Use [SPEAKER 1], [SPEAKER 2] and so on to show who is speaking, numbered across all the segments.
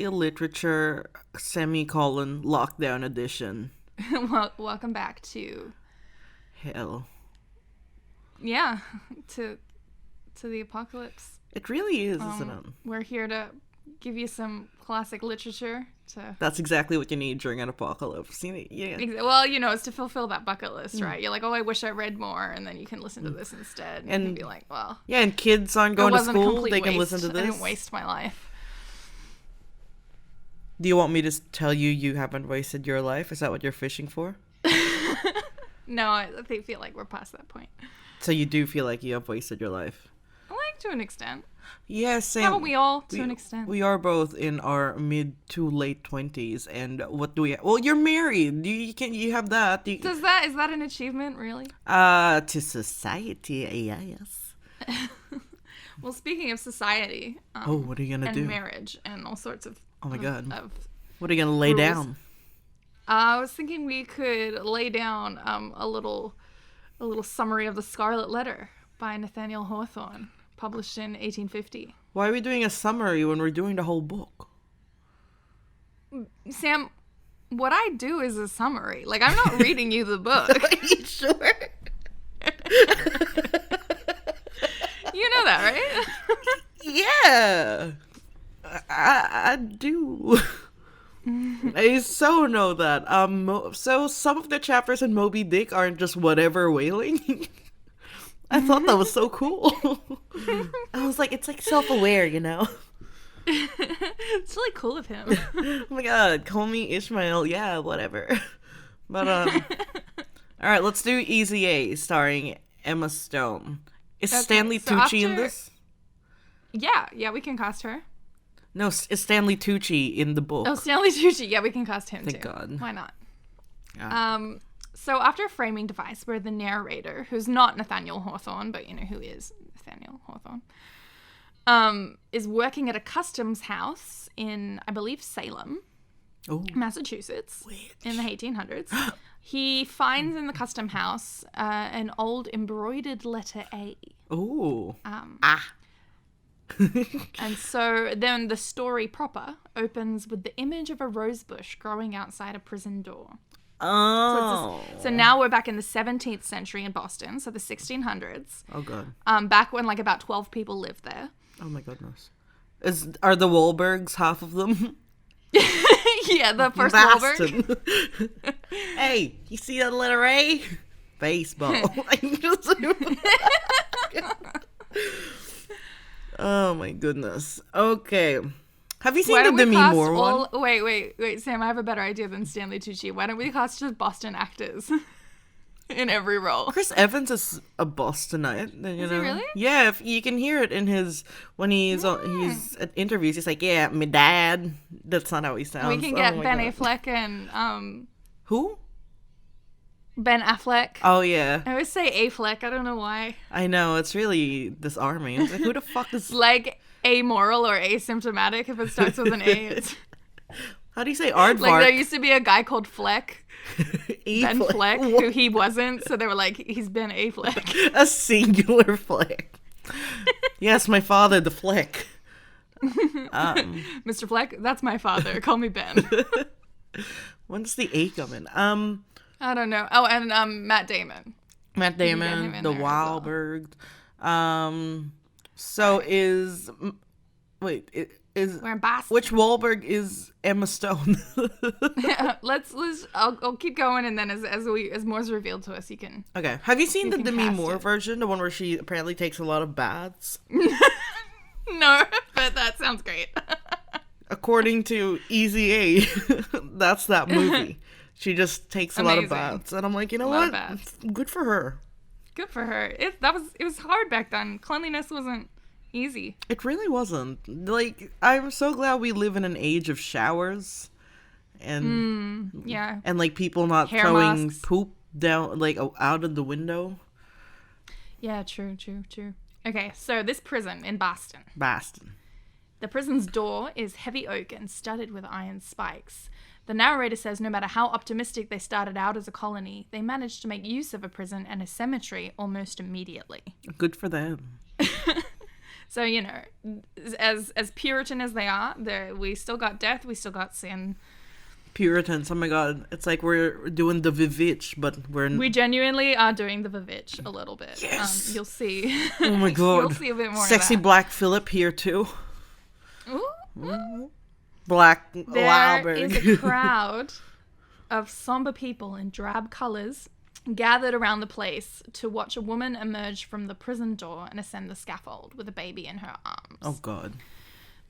[SPEAKER 1] Illiterature _lockdown edition.
[SPEAKER 2] Welcome back to
[SPEAKER 1] Hell.
[SPEAKER 2] Yeah, to the apocalypse.
[SPEAKER 1] It really is, isn't it?
[SPEAKER 2] We're here to give you some classic literature.
[SPEAKER 1] That's exactly what you need during an apocalypse. Yeah.
[SPEAKER 2] Well, it's to fulfill that bucket list, right? You're like, oh, I wish I read more, and then you can listen to this instead. And you can be like, well...
[SPEAKER 1] Yeah, and kids aren't going to school, they can listen to this.
[SPEAKER 2] I didn't waste my life.
[SPEAKER 1] Do you want me to tell you haven't wasted your life? Is that what you're fishing for?
[SPEAKER 2] No, I feel like we're past that point.
[SPEAKER 1] So you do feel like you have wasted your life?
[SPEAKER 2] Like, to an extent.
[SPEAKER 1] Yeah, same.
[SPEAKER 2] Haven't we all, to an extent?
[SPEAKER 1] We are both in our mid to late 20s, and what do we have? Well, you're married. You have that.
[SPEAKER 2] Is that an achievement, really?
[SPEAKER 1] To society, yes.
[SPEAKER 2] Well, speaking of society...
[SPEAKER 1] what are you going to do?
[SPEAKER 2] And marriage, and all sorts of...
[SPEAKER 1] Oh my God. What are you going to lay
[SPEAKER 2] rules.
[SPEAKER 1] down?
[SPEAKER 2] I was thinking we could lay down a little summary of the Scarlet Letter by Nathaniel Hawthorne, published in 1850.
[SPEAKER 1] Why are we doing a summary when we're doing the whole book?
[SPEAKER 2] Sam, what I do is a summary. Like, I'm not reading you the book.
[SPEAKER 1] Are you sure?
[SPEAKER 2] You know that, right?
[SPEAKER 1] Yeah. I do. I so know that. So some of the chapters in Moby Dick aren't just whatever whaling. I thought that was so cool. I was like, it's like self-aware,
[SPEAKER 2] It's really cool of him.
[SPEAKER 1] Oh my God, call me Ishmael. Yeah, whatever. But all right, let's do Easy A, starring Emma Stone. Is Stanley Tucci in this?
[SPEAKER 2] Yeah, we can cast her.
[SPEAKER 1] No, is Stanley Tucci in the book?
[SPEAKER 2] Oh, Stanley Tucci. Yeah, we can cast him too.
[SPEAKER 1] Thank God.
[SPEAKER 2] Why not?
[SPEAKER 1] Yeah.
[SPEAKER 2] So after a framing device where the narrator, who's not Nathaniel Hawthorne, but who is Nathaniel Hawthorne, is working at a customs house in, I believe, Salem, Massachusetts, in the 1800s. He finds in the custom house an old embroidered letter A.
[SPEAKER 1] Oh.
[SPEAKER 2] And so then the story proper opens with the image of a rose bush growing outside a prison door.
[SPEAKER 1] Oh.
[SPEAKER 2] So now we're back in the 17th century in Boston, so the 1600s.
[SPEAKER 1] Oh, God.
[SPEAKER 2] Back when like about 12 people lived there.
[SPEAKER 1] Oh, my goodness. Are the Wahlbergs half of them?
[SPEAKER 2] Yeah, the first Wahlberg.
[SPEAKER 1] Hey, you see that letter A? Baseball. Oh, my goodness. Okay. Have you seen the Demi Moore one?
[SPEAKER 2] Wait, Sam, I have a better idea than Stanley Tucci. Why don't we cast just Boston actors in every role?
[SPEAKER 1] Chris Evans is a Bostonite.
[SPEAKER 2] Is he really?
[SPEAKER 1] Yeah, if you can hear it in when he's at interviews. He's like, yeah, my dad. That's not how he sounds.
[SPEAKER 2] We can get Ben Affleck and
[SPEAKER 1] who?
[SPEAKER 2] Ben Affleck.
[SPEAKER 1] Oh, yeah.
[SPEAKER 2] I always say Affleck. I don't know why.
[SPEAKER 1] I know. It's really disarming. It's like, who the fuck is...
[SPEAKER 2] Like amoral or asymptomatic if it starts with an A.
[SPEAKER 1] How do you say aardvark?
[SPEAKER 2] Like there used to be a guy called Fleck. Ben Fleck,
[SPEAKER 1] what?
[SPEAKER 2] who he wasn't. So they were like, he's Ben Affleck.
[SPEAKER 1] A singular Fleck. Yes, my father, the Fleck.
[SPEAKER 2] Mr. Fleck, that's my father. Call me Ben.
[SPEAKER 1] When does the A come in?
[SPEAKER 2] I don't know. Oh, and Matt Damon.
[SPEAKER 1] Matt Damon, the Wahlberg. So is we're
[SPEAKER 2] in Boston.
[SPEAKER 1] Which Wahlberg is Emma Stone?
[SPEAKER 2] let's I'll keep going, and then as more's revealed to us, you can.
[SPEAKER 1] Okay. Have you seen the Demi Moore version, the one where she apparently takes a lot of baths?
[SPEAKER 2] No, but that sounds great.
[SPEAKER 1] According to Easy A, that's that movie. She just takes a lot of baths, and I'm like, you know what? Good for her.
[SPEAKER 2] Good for her. It was hard back then. Cleanliness wasn't easy.
[SPEAKER 1] It really wasn't. Like, I'm so glad we live in an age of showers, and and like people not
[SPEAKER 2] hair
[SPEAKER 1] throwing
[SPEAKER 2] masks.
[SPEAKER 1] poop down out of the window.
[SPEAKER 2] Yeah, true. Okay, so this prison in Boston. The prison's door is heavy oak and studded with iron spikes. The narrator says no matter how optimistic they started out as a colony, they managed to make use of a prison and a cemetery almost immediately.
[SPEAKER 1] Good for them.
[SPEAKER 2] So, you know, as Puritan as they are, we still got death, we still got sin.
[SPEAKER 1] Puritans, oh my god. It's like we're doing the Vivitch, but
[SPEAKER 2] we genuinely are doing the Vivitch a little bit.
[SPEAKER 1] Yes.
[SPEAKER 2] You'll see.
[SPEAKER 1] Oh my god.
[SPEAKER 2] You'll see a bit more
[SPEAKER 1] Sexy
[SPEAKER 2] of that.
[SPEAKER 1] Black Phillip here too.
[SPEAKER 2] Ooh.
[SPEAKER 1] Black
[SPEAKER 2] There
[SPEAKER 1] Lauberg.
[SPEAKER 2] is a crowd of somber people in drab colours gathered around the place to watch a woman emerge from the prison door and ascend the scaffold with a baby in her arms.
[SPEAKER 1] Oh god.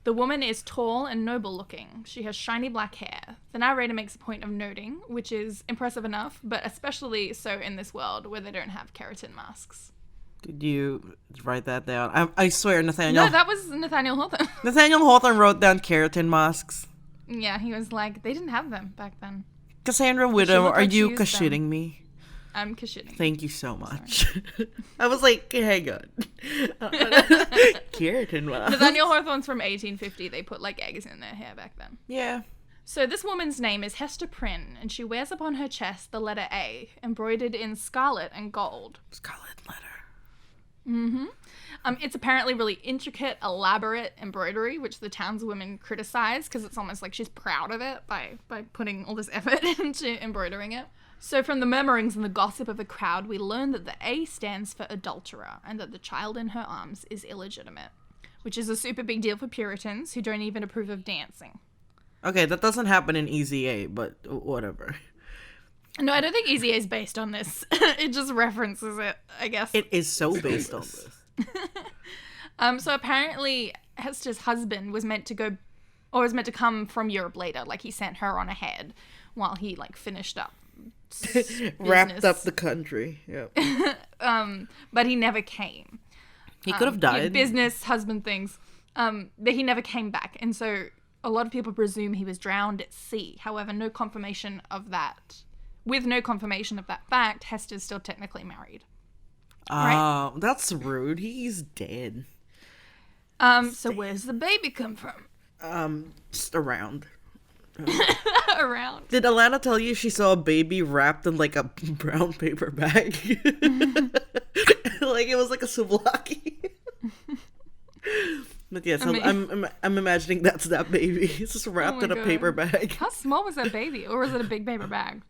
[SPEAKER 2] The woman is tall and noble looking. She has shiny black hair. The narrator makes a point of noting, which is impressive enough, but especially so in this world where they don't have keratin masks.
[SPEAKER 1] Did you write that down? I swear, Nathaniel.
[SPEAKER 2] No, that was Nathaniel Hawthorne.
[SPEAKER 1] Nathaniel Hawthorne wrote down keratin masks.
[SPEAKER 2] Yeah, he was like, they didn't have them back then.
[SPEAKER 1] Cassandra Widow,
[SPEAKER 2] look
[SPEAKER 1] are
[SPEAKER 2] like she
[SPEAKER 1] you
[SPEAKER 2] used them.
[SPEAKER 1] kashitting me?
[SPEAKER 2] I'm kashitting.
[SPEAKER 1] Thank you so much. I was like, hang on. Keratin masks.
[SPEAKER 2] Nathaniel Hawthorne's from 1850. They put like eggs in their hair back then.
[SPEAKER 1] Yeah.
[SPEAKER 2] So this woman's name is Hester Prynne, and she wears upon her chest the letter A, embroidered in scarlet and gold.
[SPEAKER 1] Scarlet letter.
[SPEAKER 2] Mm-hmm. It's apparently really intricate, elaborate embroidery, which the townswomen criticize because it's almost like she's proud of it by putting all this effort into embroidering it. So from the murmurings and the gossip of the crowd, we learn that the A stands for adulterer and that the child in her arms is illegitimate, which is a super big deal for Puritans who don't even approve of dancing.
[SPEAKER 1] Okay, that doesn't happen in Easy A, but whatever.
[SPEAKER 2] No, I don't think Easy A is based on this. It just references it, I guess.
[SPEAKER 1] It is so based on this.
[SPEAKER 2] So apparently Hester's husband was meant to come from Europe later. Like he sent her on ahead while he like finished up.
[SPEAKER 1] Wrapped up the country. Yeah.
[SPEAKER 2] But he never came.
[SPEAKER 1] He could have died.
[SPEAKER 2] Business, husband things. But he never came back. And so a lot of people presume he was drowned at sea. However, no confirmation of that. With no confirmation of that fact, Hester's still technically married.
[SPEAKER 1] Oh, that's rude. He's dead.
[SPEAKER 2] So where's the baby come from?
[SPEAKER 1] Just around.
[SPEAKER 2] Around.
[SPEAKER 1] Did Alana tell you she saw a baby wrapped in like a brown paper bag? Like it was like a souvlaki. But yes, I'm imagining that's that baby. It's just wrapped in a paper bag.
[SPEAKER 2] How small was that baby? Or was it a big paper bag?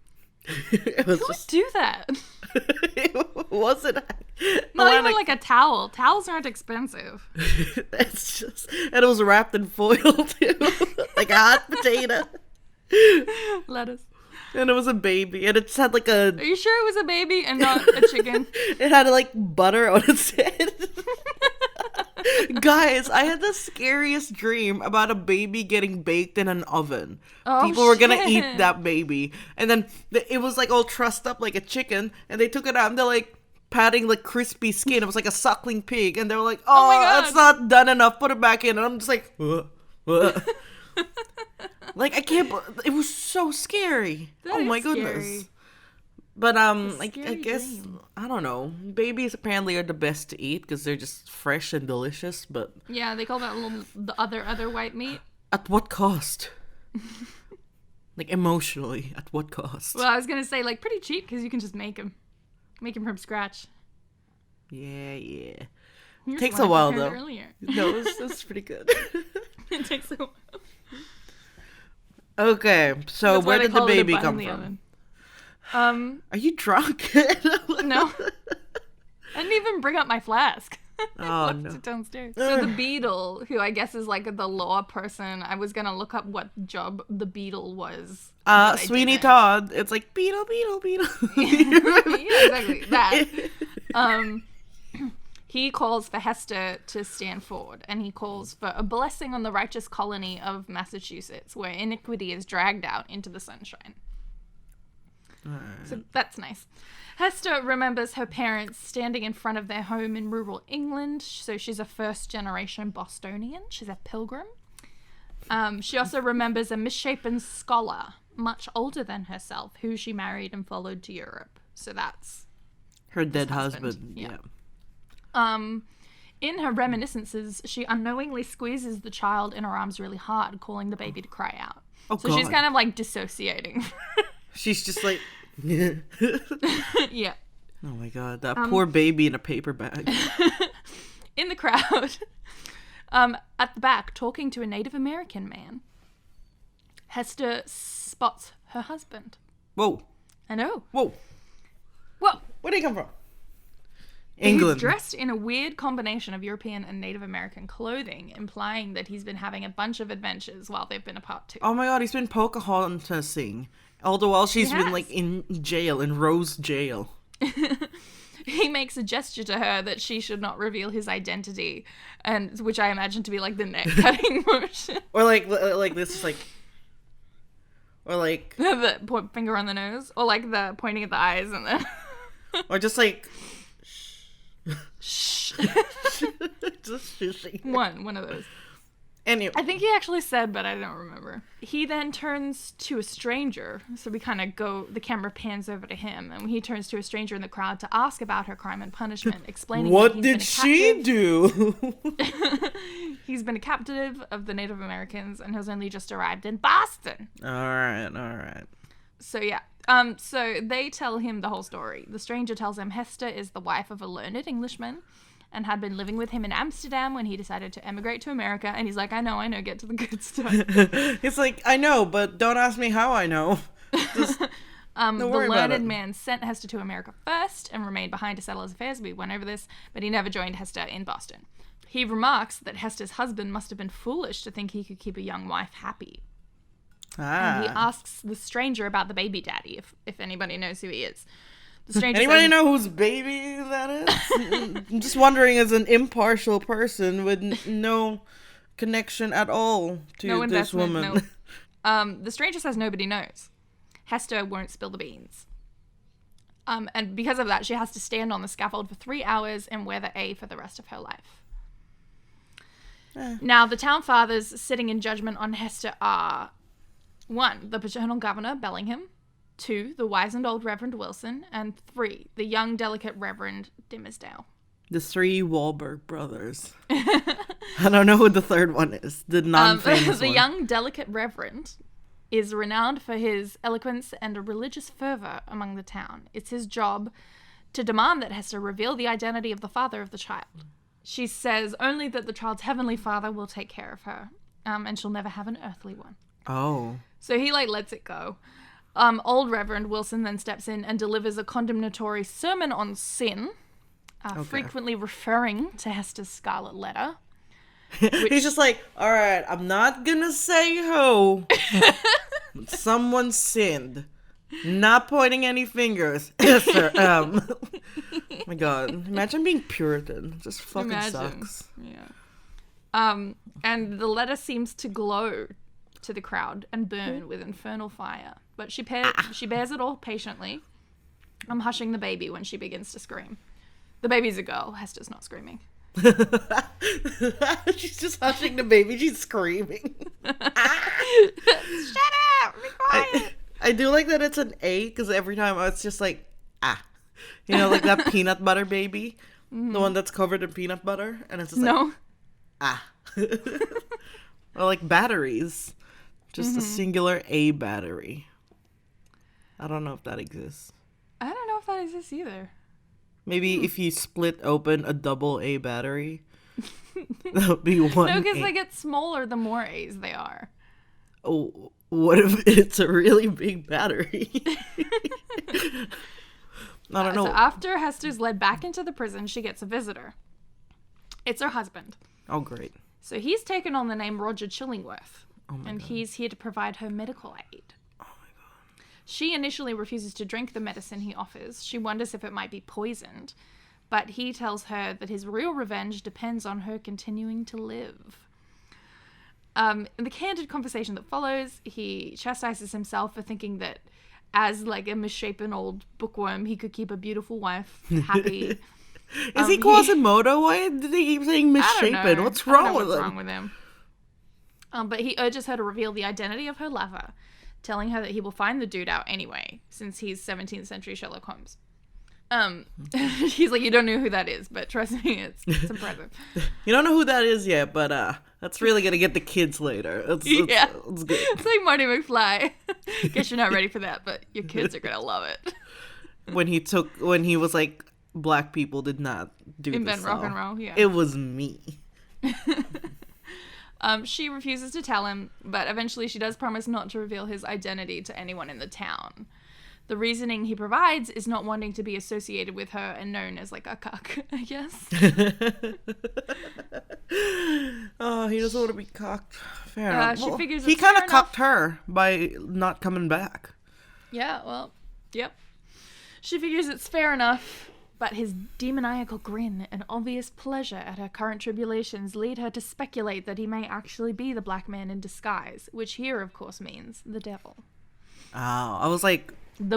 [SPEAKER 1] It was
[SPEAKER 2] Who
[SPEAKER 1] just...
[SPEAKER 2] would do that?
[SPEAKER 1] It wasn't.
[SPEAKER 2] Not even like a towel. Towels aren't expensive.
[SPEAKER 1] It's just, and it was wrapped in foil too, like a hot potato.
[SPEAKER 2] Lettuce.
[SPEAKER 1] And it was a baby, and it just had like a.
[SPEAKER 2] Are you sure it was a baby and not a chicken?
[SPEAKER 1] It had like butter on its head. Guys, I had the scariest dream about a baby getting baked in an oven.
[SPEAKER 2] Oh,
[SPEAKER 1] People were gonna
[SPEAKER 2] shit.
[SPEAKER 1] eat that baby, and then it was like all trussed up like a chicken, and they took it out and they're like patting like crispy skin. It was like a suckling pig, and they were like, "Oh,
[SPEAKER 2] my God.
[SPEAKER 1] that's not done enough. Put it back in." And I'm just like, like I can't. It was so scary.
[SPEAKER 2] That
[SPEAKER 1] oh
[SPEAKER 2] is
[SPEAKER 1] my goodness.
[SPEAKER 2] scary.
[SPEAKER 1] But
[SPEAKER 2] It's a
[SPEAKER 1] I
[SPEAKER 2] scary
[SPEAKER 1] guess
[SPEAKER 2] dream.
[SPEAKER 1] I don't know. Babies apparently are the best to eat because they're just fresh and delicious. But
[SPEAKER 2] Yeah, they call that the other white meat.
[SPEAKER 1] at what cost? Like emotionally, at what cost?
[SPEAKER 2] Well, I was gonna say like pretty cheap because you can just make them from scratch.
[SPEAKER 1] Yeah.
[SPEAKER 2] Here's
[SPEAKER 1] Takes
[SPEAKER 2] one
[SPEAKER 1] a while,
[SPEAKER 2] prepared
[SPEAKER 1] though.
[SPEAKER 2] Earlier.
[SPEAKER 1] No, that's pretty good.
[SPEAKER 2] It takes a while.
[SPEAKER 1] Okay, so
[SPEAKER 2] That's why
[SPEAKER 1] where
[SPEAKER 2] they
[SPEAKER 1] did the
[SPEAKER 2] call it a
[SPEAKER 1] baby
[SPEAKER 2] bun in
[SPEAKER 1] come
[SPEAKER 2] the
[SPEAKER 1] from?
[SPEAKER 2] oven.
[SPEAKER 1] Are you drunk?
[SPEAKER 2] No. I didn't even bring up my flask.
[SPEAKER 1] Oh,
[SPEAKER 2] Left
[SPEAKER 1] no.
[SPEAKER 2] it downstairs. So the beadle, who I guess is like the law person, I was gonna look up what job the beadle was. but I
[SPEAKER 1] Sweeney
[SPEAKER 2] didn't.
[SPEAKER 1] Todd. It's like beetle.
[SPEAKER 2] Yeah, exactly. That. He calls for Hester to stand forward, and he calls for a blessing on the righteous colony of Massachusetts, where iniquity is dragged out into the sunshine. So that's nice. Hester remembers her parents standing in front of their home in rural England, so she's a first-generation Bostonian. She's a pilgrim. She also remembers a misshapen scholar, much older than herself, who she married and followed to Europe. So that's
[SPEAKER 1] Her dead
[SPEAKER 2] husband,
[SPEAKER 1] husband.
[SPEAKER 2] yeah.
[SPEAKER 1] Yeah.
[SPEAKER 2] In her reminiscences, she unknowingly squeezes the child in her arms really hard, calling the baby to cry out.
[SPEAKER 1] Oh,
[SPEAKER 2] So she's
[SPEAKER 1] God.
[SPEAKER 2] kind of like dissociating.
[SPEAKER 1] She's just like.
[SPEAKER 2] Yeah.
[SPEAKER 1] Oh my god, that poor baby in a paper bag.
[SPEAKER 2] In the crowd, At the back, talking to a Native American man, Hester spots her husband.
[SPEAKER 1] Whoa.
[SPEAKER 2] I know.
[SPEAKER 1] Whoa.
[SPEAKER 2] Whoa.
[SPEAKER 1] Where did he come from? England.
[SPEAKER 2] He's dressed in a weird combination of European and Native American clothing, implying that he's been having a bunch of adventures while they've been apart too.
[SPEAKER 1] Oh my god, he's been Pocahontasing. All the while she's been, like, in jail, in Rose jail.
[SPEAKER 2] He makes a gesture to her that she should not reveal his identity, and which I imagine to be, like, the neck-cutting motion.
[SPEAKER 1] Or, like this is, like... Or, like...
[SPEAKER 2] the finger on the nose. Or, like, the pointing at the eyes and the...
[SPEAKER 1] Or just, like...
[SPEAKER 2] Shh.
[SPEAKER 1] Just shushing.
[SPEAKER 2] One of those.
[SPEAKER 1] Anyway.
[SPEAKER 2] I think he actually said, but I don't remember. He then turns to a stranger, so we kind of the camera pans over to him, and he turns to a stranger in the crowd to ask about her crime and punishment, explaining
[SPEAKER 1] what did she do?
[SPEAKER 2] He's been a captive of the Native Americans and has only just arrived in Boston.
[SPEAKER 1] Alright.
[SPEAKER 2] So yeah. So they tell him the whole story. The stranger tells him Hester is the wife of a learned Englishman and had been living with him in Amsterdam when he decided to emigrate to America. And he's like, I know, get to the good stuff.
[SPEAKER 1] He's like, I know, but don't ask me how I know. Just
[SPEAKER 2] the learned man sent Hester to America first and remained behind to settle his affairs. We went over this, but he never joined Hester in Boston. He remarks that Hester's husband must have been foolish to think he could keep a young wife happy. And he asks the stranger about the baby daddy, if anybody knows who he is. The stranger
[SPEAKER 1] Anybody
[SPEAKER 2] says,
[SPEAKER 1] know whose baby that is? I'm just wondering, as an impartial person with no connection at all to this woman.
[SPEAKER 2] No. The stranger says nobody knows. Hester won't spill the beans. And because of that, she has to stand on the scaffold for 3 hours and wear the A for the rest of her life. Now, the town fathers sitting in judgment on Hester are... 1, the paternal governor, Bellingham. 2, the wizened old Reverend Wilson. And 3, the young, delicate Reverend Dimmersdale.
[SPEAKER 1] The 3 Wahlberg brothers. I don't know who the third one is. The non-famous
[SPEAKER 2] The
[SPEAKER 1] one.
[SPEAKER 2] young, delicate Reverend is renowned for his eloquence and a religious fervor among the town. It's his job to demand that Hester reveal the identity of the father of the child. She says only that the child's heavenly father will take care of her, and she'll never have an earthly one.
[SPEAKER 1] Oh.
[SPEAKER 2] So he, lets it go. Old Reverend Wilson then steps in and delivers a condemnatory sermon on sin, frequently referring to Hester's Scarlet letter.
[SPEAKER 1] He's just like, all right, I'm not gonna say who. Someone sinned. Not pointing any fingers. Yes, sir. My God. Imagine being Puritan. It just fucking sucks.
[SPEAKER 2] Yeah. And the letter seems to glow to the crowd and burn with infernal fire. But she bears it all patiently. I'm hushing the baby when she begins to scream. The baby's a girl. Hester's not screaming.
[SPEAKER 1] She's just hushing the baby. She's screaming.
[SPEAKER 2] Shut up! Be quiet!
[SPEAKER 1] I do like that it's an A, because every time it's just like, ah. You know, like that peanut butter baby? Mm-hmm. The one that's covered in peanut butter? And it's just like, ah. Or like batteries. Just a singular A battery. I don't know if that exists.
[SPEAKER 2] I don't know if that exists either.
[SPEAKER 1] Maybe if you split open a double A battery, that would be one.
[SPEAKER 2] No, because they get smaller the more A's they are.
[SPEAKER 1] Oh, what if it's a really big battery? I don't know.
[SPEAKER 2] So after Hester's led back into the prison, she gets a visitor. It's her husband.
[SPEAKER 1] Oh, great.
[SPEAKER 2] So he's taken on the name Roger Chillingworth.
[SPEAKER 1] Oh my God.
[SPEAKER 2] He's here to provide her medical aid.
[SPEAKER 1] Oh my God.
[SPEAKER 2] She initially refuses to drink the medicine he offers. She wonders if it might be poisoned. But he tells her that his real revenge depends on her continuing to live. In the candid conversation that follows, he chastises himself for thinking that as like a misshapen old bookworm, he could keep a beautiful wife happy.
[SPEAKER 1] Is he Quasimodo? Why did he keep saying misshapen? What's wrong with him?
[SPEAKER 2] But he urges her to reveal the identity of her lover, telling her that he will find the dude out anyway, since he's 17th century Sherlock Holmes. He's like, you don't know who that is, but trust me, it's impressive.
[SPEAKER 1] You don't know who that is yet, but that's really gonna get the kids later. It's good.
[SPEAKER 2] It's like Marty McFly. Guess you're not ready for that, but your kids are gonna love it.
[SPEAKER 1] When he was like, black people did not invent
[SPEAKER 2] rock and roll. Yeah,
[SPEAKER 1] it was me.
[SPEAKER 2] She refuses to tell him, but eventually she does promise not to reveal his identity to anyone in the town. The reasoning he provides is not wanting to be associated with her and known as like a cuck, I guess.
[SPEAKER 1] Oh, he doesn't want to be cocked. Fair enough.
[SPEAKER 2] She figures
[SPEAKER 1] he
[SPEAKER 2] it's
[SPEAKER 1] kind
[SPEAKER 2] fair
[SPEAKER 1] of cocked her by not coming back.
[SPEAKER 2] Yeah, well, yep. She figures it's fair enough, but his demoniacal grin and obvious pleasure at her current tribulations lead her to speculate that he may actually be the black man in disguise, which here, of course, means the devil.
[SPEAKER 1] Oh, I was like...
[SPEAKER 2] The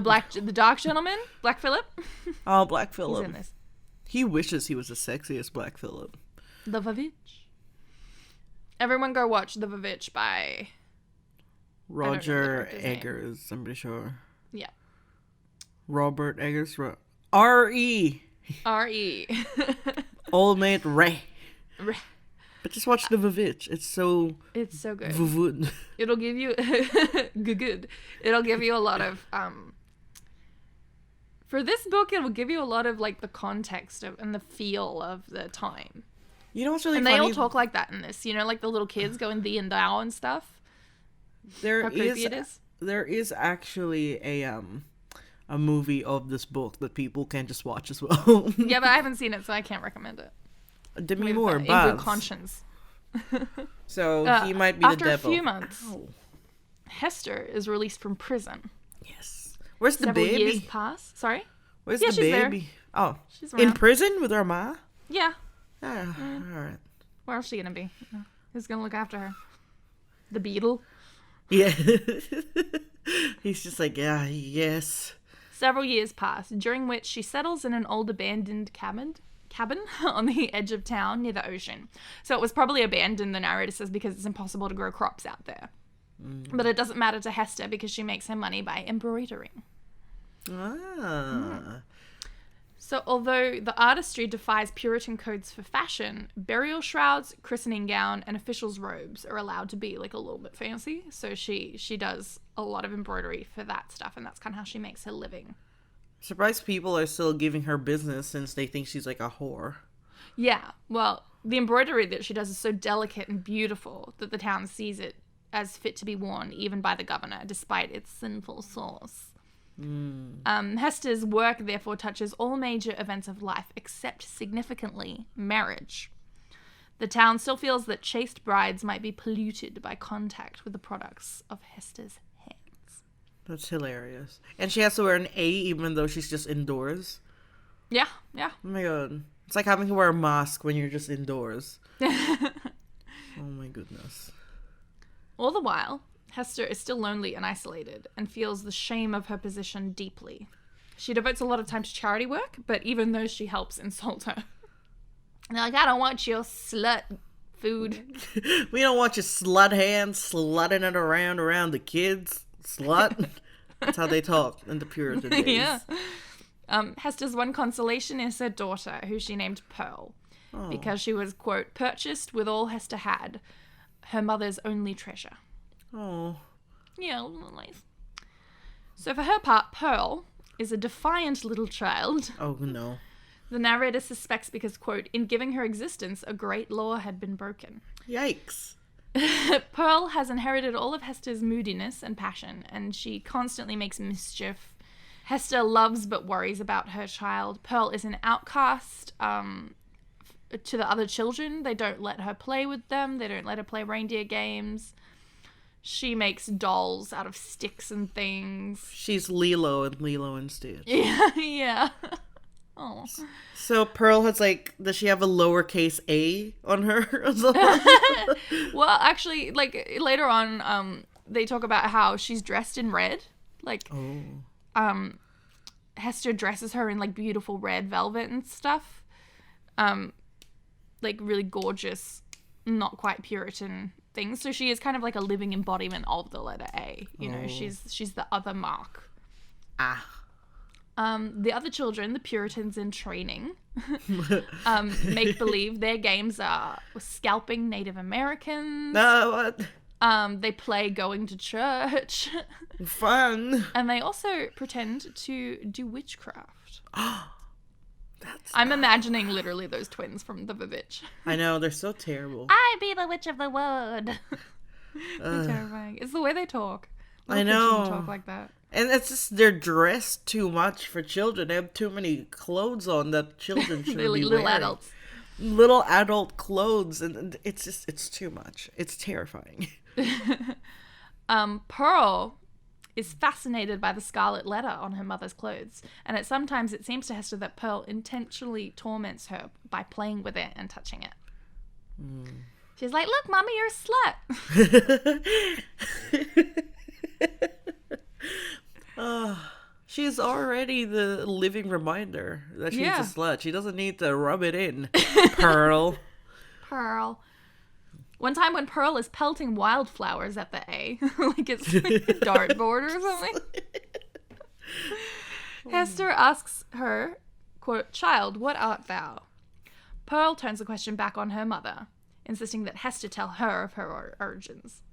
[SPEAKER 2] dark gentleman? Black Phillip?
[SPEAKER 1] Oh, Black Phillip.
[SPEAKER 2] He's in this.
[SPEAKER 1] He wishes he was the sexiest Black Phillip.
[SPEAKER 2] The Vavitch. Everyone go watch The Vavitch by...
[SPEAKER 1] Roger Eggers, I'm pretty sure.
[SPEAKER 2] Yeah.
[SPEAKER 1] Robert Eggers. R.E.
[SPEAKER 2] R.E.
[SPEAKER 1] Old mate Ray. But just watch The Vavitch. It's so
[SPEAKER 2] good.
[SPEAKER 1] Vavud.
[SPEAKER 2] It'll give you... good. It'll give you a lot of... For this book, it will give you a lot of, like, the context of and the feel of the time.
[SPEAKER 1] You know what's really
[SPEAKER 2] funny?
[SPEAKER 1] funny?
[SPEAKER 2] And they all talk like that in this. You know, like the little kids going thee and thou and stuff. How creepy it is.
[SPEAKER 1] There is actually a movie of this book that people can just watch as well.
[SPEAKER 2] Yeah, but I haven't seen it, so I can't recommend it.
[SPEAKER 1] Demi Moore,
[SPEAKER 2] in good conscience.
[SPEAKER 1] So he might be the devil.
[SPEAKER 2] After a few months, Hester is released from prison.
[SPEAKER 1] Yes. Where's the
[SPEAKER 2] Several
[SPEAKER 1] baby?
[SPEAKER 2] years pass. Sorry?
[SPEAKER 1] Where's
[SPEAKER 2] Yeah,
[SPEAKER 1] the
[SPEAKER 2] she's there.
[SPEAKER 1] baby? Oh,
[SPEAKER 2] She's
[SPEAKER 1] in
[SPEAKER 2] around.
[SPEAKER 1] prison with her ma?
[SPEAKER 2] Yeah.
[SPEAKER 1] Ah, all right.
[SPEAKER 2] Where else is she going to be? Who's going to look after her? The beetle?
[SPEAKER 1] Yeah. He's just like, yeah, yes.
[SPEAKER 2] Several years pass, during which she settles in an old abandoned cabin on the edge of town near the ocean. So it was probably abandoned, the narrator says, because it's impossible to grow crops out there. But it doesn't matter to Hester because she makes her money by embroidering. So although the artistry defies Puritan codes for fashion, burial shrouds, christening gown, and officials' robes are allowed to be like a little bit fancy. So she does a lot of embroidery for that stuff, and that's kind of how she makes her living.
[SPEAKER 1] Surprised people are still giving her business since they think she's like a whore.
[SPEAKER 2] Yeah, well, the embroidery that she does is so delicate and beautiful that the town sees it as fit to be worn even by the governor, despite its sinful source. Hester's work therefore touches all major events of life except, significantly, marriage. The town still feels that chaste brides might be polluted by contact with the products of Hester's hands.
[SPEAKER 1] That's hilarious. And she has to wear an A even though she's just indoors.
[SPEAKER 2] Yeah.
[SPEAKER 1] Oh my god. It's like having to wear a mask when you're just indoors. Oh my goodness.
[SPEAKER 2] All the while, Hester is still lonely and isolated and feels the shame of her position deeply. She devotes a lot of time to charity work, but even those she helps insult her. And they're like, I don't want your slut food.
[SPEAKER 1] We don't want your slut hands slutting it around the kids. Slut. That's how they talk in the Puritan days.
[SPEAKER 2] Yeah. Hester's one consolation is her daughter, who she named Pearl, because she was, quote, purchased with all Hester had, her mother's only treasure.
[SPEAKER 1] Oh.
[SPEAKER 2] Yeah, nice. So for her part, Pearl is a defiant little child.
[SPEAKER 1] Oh, no.
[SPEAKER 2] The narrator suspects because, quote, in giving her existence, a great law had been broken.
[SPEAKER 1] Yikes.
[SPEAKER 2] Pearl has inherited all of Hester's moodiness and passion, and she constantly makes mischief. Hester loves but worries about her child. Pearl is an outcast to the other children. They don't let her play with them. They don't let her play reindeer games. She makes dolls out of sticks and things.
[SPEAKER 1] She's Lilo and Lilo and Stitch.
[SPEAKER 2] Yeah. Oh.
[SPEAKER 1] So Pearl has like, does she have a lowercase a on her?
[SPEAKER 2] Well, actually, like later on, they talk about how she's dressed in red. Like, Hester dresses her in like beautiful red velvet and stuff. Like really gorgeous, not quite Puritan things. So she is kind of like a living embodiment of the letter A. You know, she's the other mark. The other children, the Puritans in training, make believe their games are scalping Native Americans.
[SPEAKER 1] What?
[SPEAKER 2] They play going to church.
[SPEAKER 1] Fun.
[SPEAKER 2] And they also pretend to do witchcraft. I'm imagining literally those twins from The Bewitched.
[SPEAKER 1] I know, they're so terrible.
[SPEAKER 2] I be the witch of the wood. They're terrifying. It's the way they talk.
[SPEAKER 1] I
[SPEAKER 2] Little kids shouldn't
[SPEAKER 1] know.
[SPEAKER 2] talk like that.
[SPEAKER 1] And it's just, they're dressed too much for children. They have too many clothes on that children should be
[SPEAKER 2] Little
[SPEAKER 1] wearing.
[SPEAKER 2] adults.
[SPEAKER 1] Little adult clothes, and it's too much. It's terrifying.
[SPEAKER 2] Pearl is fascinated by the scarlet letter on her mother's clothes, and sometimes it seems to Hester that Pearl intentionally torments her by playing with it and touching it. She's like, "Look, Mommy, you're a slut."
[SPEAKER 1] She's already the living reminder that she's
[SPEAKER 2] Yeah.
[SPEAKER 1] a slut. She doesn't need to rub it in. Pearl.
[SPEAKER 2] Pearl. One time when Pearl is pelting wildflowers at the A, like it's like a dartboard or something, Hester asks her, quote, "Child, what art thou?" Pearl turns the question back on her mother, insisting that Hester tell her of her origins.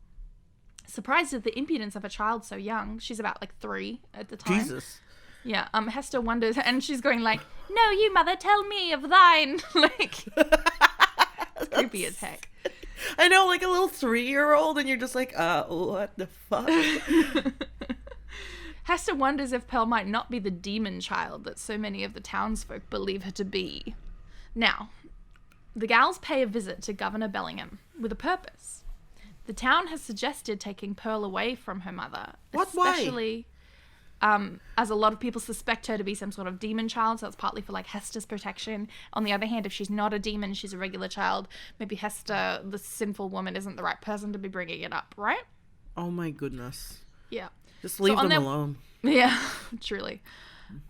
[SPEAKER 2] Surprised at the impudence of a child so young, she's about like 3 at the time.
[SPEAKER 1] Jesus.
[SPEAKER 2] Yeah, Hester wonders, and she's going like, "No, you mother, tell me of thine." Like, it's creepy as heck.
[SPEAKER 1] I know, like a little 3-year-old, and you're just like, what the fuck?
[SPEAKER 2] Hester wonders if Pearl might not be the demon child that so many of the townsfolk believe her to be. Now, the gals pay a visit to Governor Bellingham with a purpose. The town has suggested taking Pearl away from her mother.
[SPEAKER 1] What? Why?
[SPEAKER 2] Especially, as a lot of people suspect her to be some sort of demon child, so it's partly for, like, Hester's protection. On the other hand, if she's not a demon, she's a regular child, maybe Hester, the sinful woman, isn't the right person to be bringing it up, right?
[SPEAKER 1] Oh my goodness.
[SPEAKER 2] Yeah.
[SPEAKER 1] Just leave them
[SPEAKER 2] their-
[SPEAKER 1] alone.
[SPEAKER 2] Yeah, truly.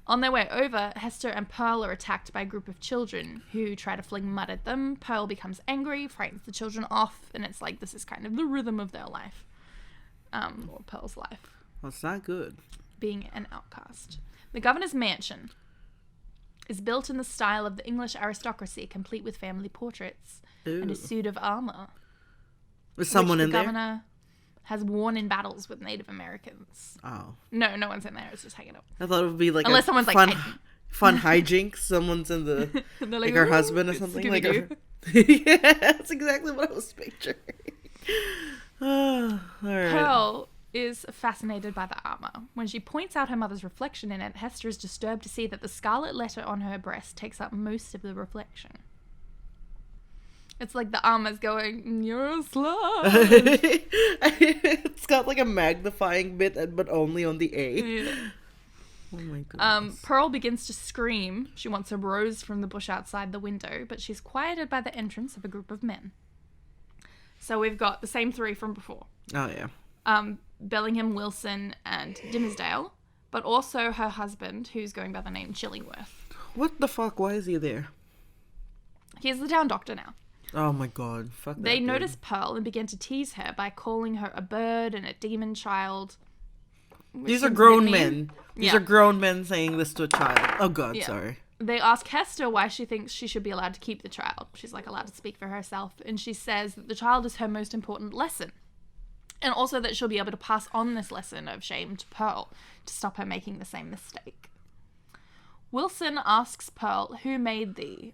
[SPEAKER 2] On their way over, Hester and Pearl are attacked by a group of children who try to fling mud at them. Pearl becomes angry, frightens the children off, and it's like this is kind of the rhythm of their life. Or Pearl's life,
[SPEAKER 1] Well, it's not good.
[SPEAKER 2] being an outcast. The governor's mansion is built in the style of the English aristocracy, complete with family portraits and
[SPEAKER 1] Ooh.
[SPEAKER 2] a suit of armor,
[SPEAKER 1] Is someone
[SPEAKER 2] which
[SPEAKER 1] in
[SPEAKER 2] the
[SPEAKER 1] there?
[SPEAKER 2] governor has worn in battles with Native Americans.
[SPEAKER 1] Oh.
[SPEAKER 2] No one's in there. It's just hanging up.
[SPEAKER 1] I thought it would be like
[SPEAKER 2] Unless
[SPEAKER 1] a
[SPEAKER 2] someone's like,
[SPEAKER 1] fun,
[SPEAKER 2] hiding.
[SPEAKER 1] fun hijinks. Someone's in the
[SPEAKER 2] And they're
[SPEAKER 1] like her
[SPEAKER 2] "Ooh,
[SPEAKER 1] husband or
[SPEAKER 2] it's
[SPEAKER 1] something. Like
[SPEAKER 2] Scooby-Doo."
[SPEAKER 1] yeah, that's exactly what I was picturing. All right.
[SPEAKER 2] Pearl is fascinated by the armor. When she points out her mother's reflection in it, Hester is disturbed to see that the scarlet letter on her breast takes up most of the reflection. It's like the armor's going, "You're a slut."
[SPEAKER 1] It's got like a magnifying bit, but only on the A.
[SPEAKER 2] Yeah.
[SPEAKER 1] Oh my goodness.
[SPEAKER 2] Pearl begins to scream. She wants a rose from the bush outside the window, but she's quieted by the entrance of a group of men. So we've got the same 3 from before.
[SPEAKER 1] Oh yeah.
[SPEAKER 2] Bellingham, Wilson, and Dimmersdale, but also her husband, who's going by the name Chillingworth.
[SPEAKER 1] What the fuck? Why is he there?
[SPEAKER 2] He's the town doctor now.
[SPEAKER 1] Oh my god. Fuck that.
[SPEAKER 2] They
[SPEAKER 1] dude.
[SPEAKER 2] notice Pearl and begin to tease her by calling her a bird and a demon child.
[SPEAKER 1] These are grown
[SPEAKER 2] mean.
[SPEAKER 1] men. These
[SPEAKER 2] Yeah.
[SPEAKER 1] are grown men saying this to a child. Oh god,
[SPEAKER 2] Yeah.
[SPEAKER 1] sorry.
[SPEAKER 2] They ask Hester why she thinks she should be allowed to keep the child. She's like allowed to speak for herself, and she says that the child is her most important lesson. And also that she'll be able to pass on this lesson of shame to Pearl to stop her making the same mistake. Wilson asks Pearl who made the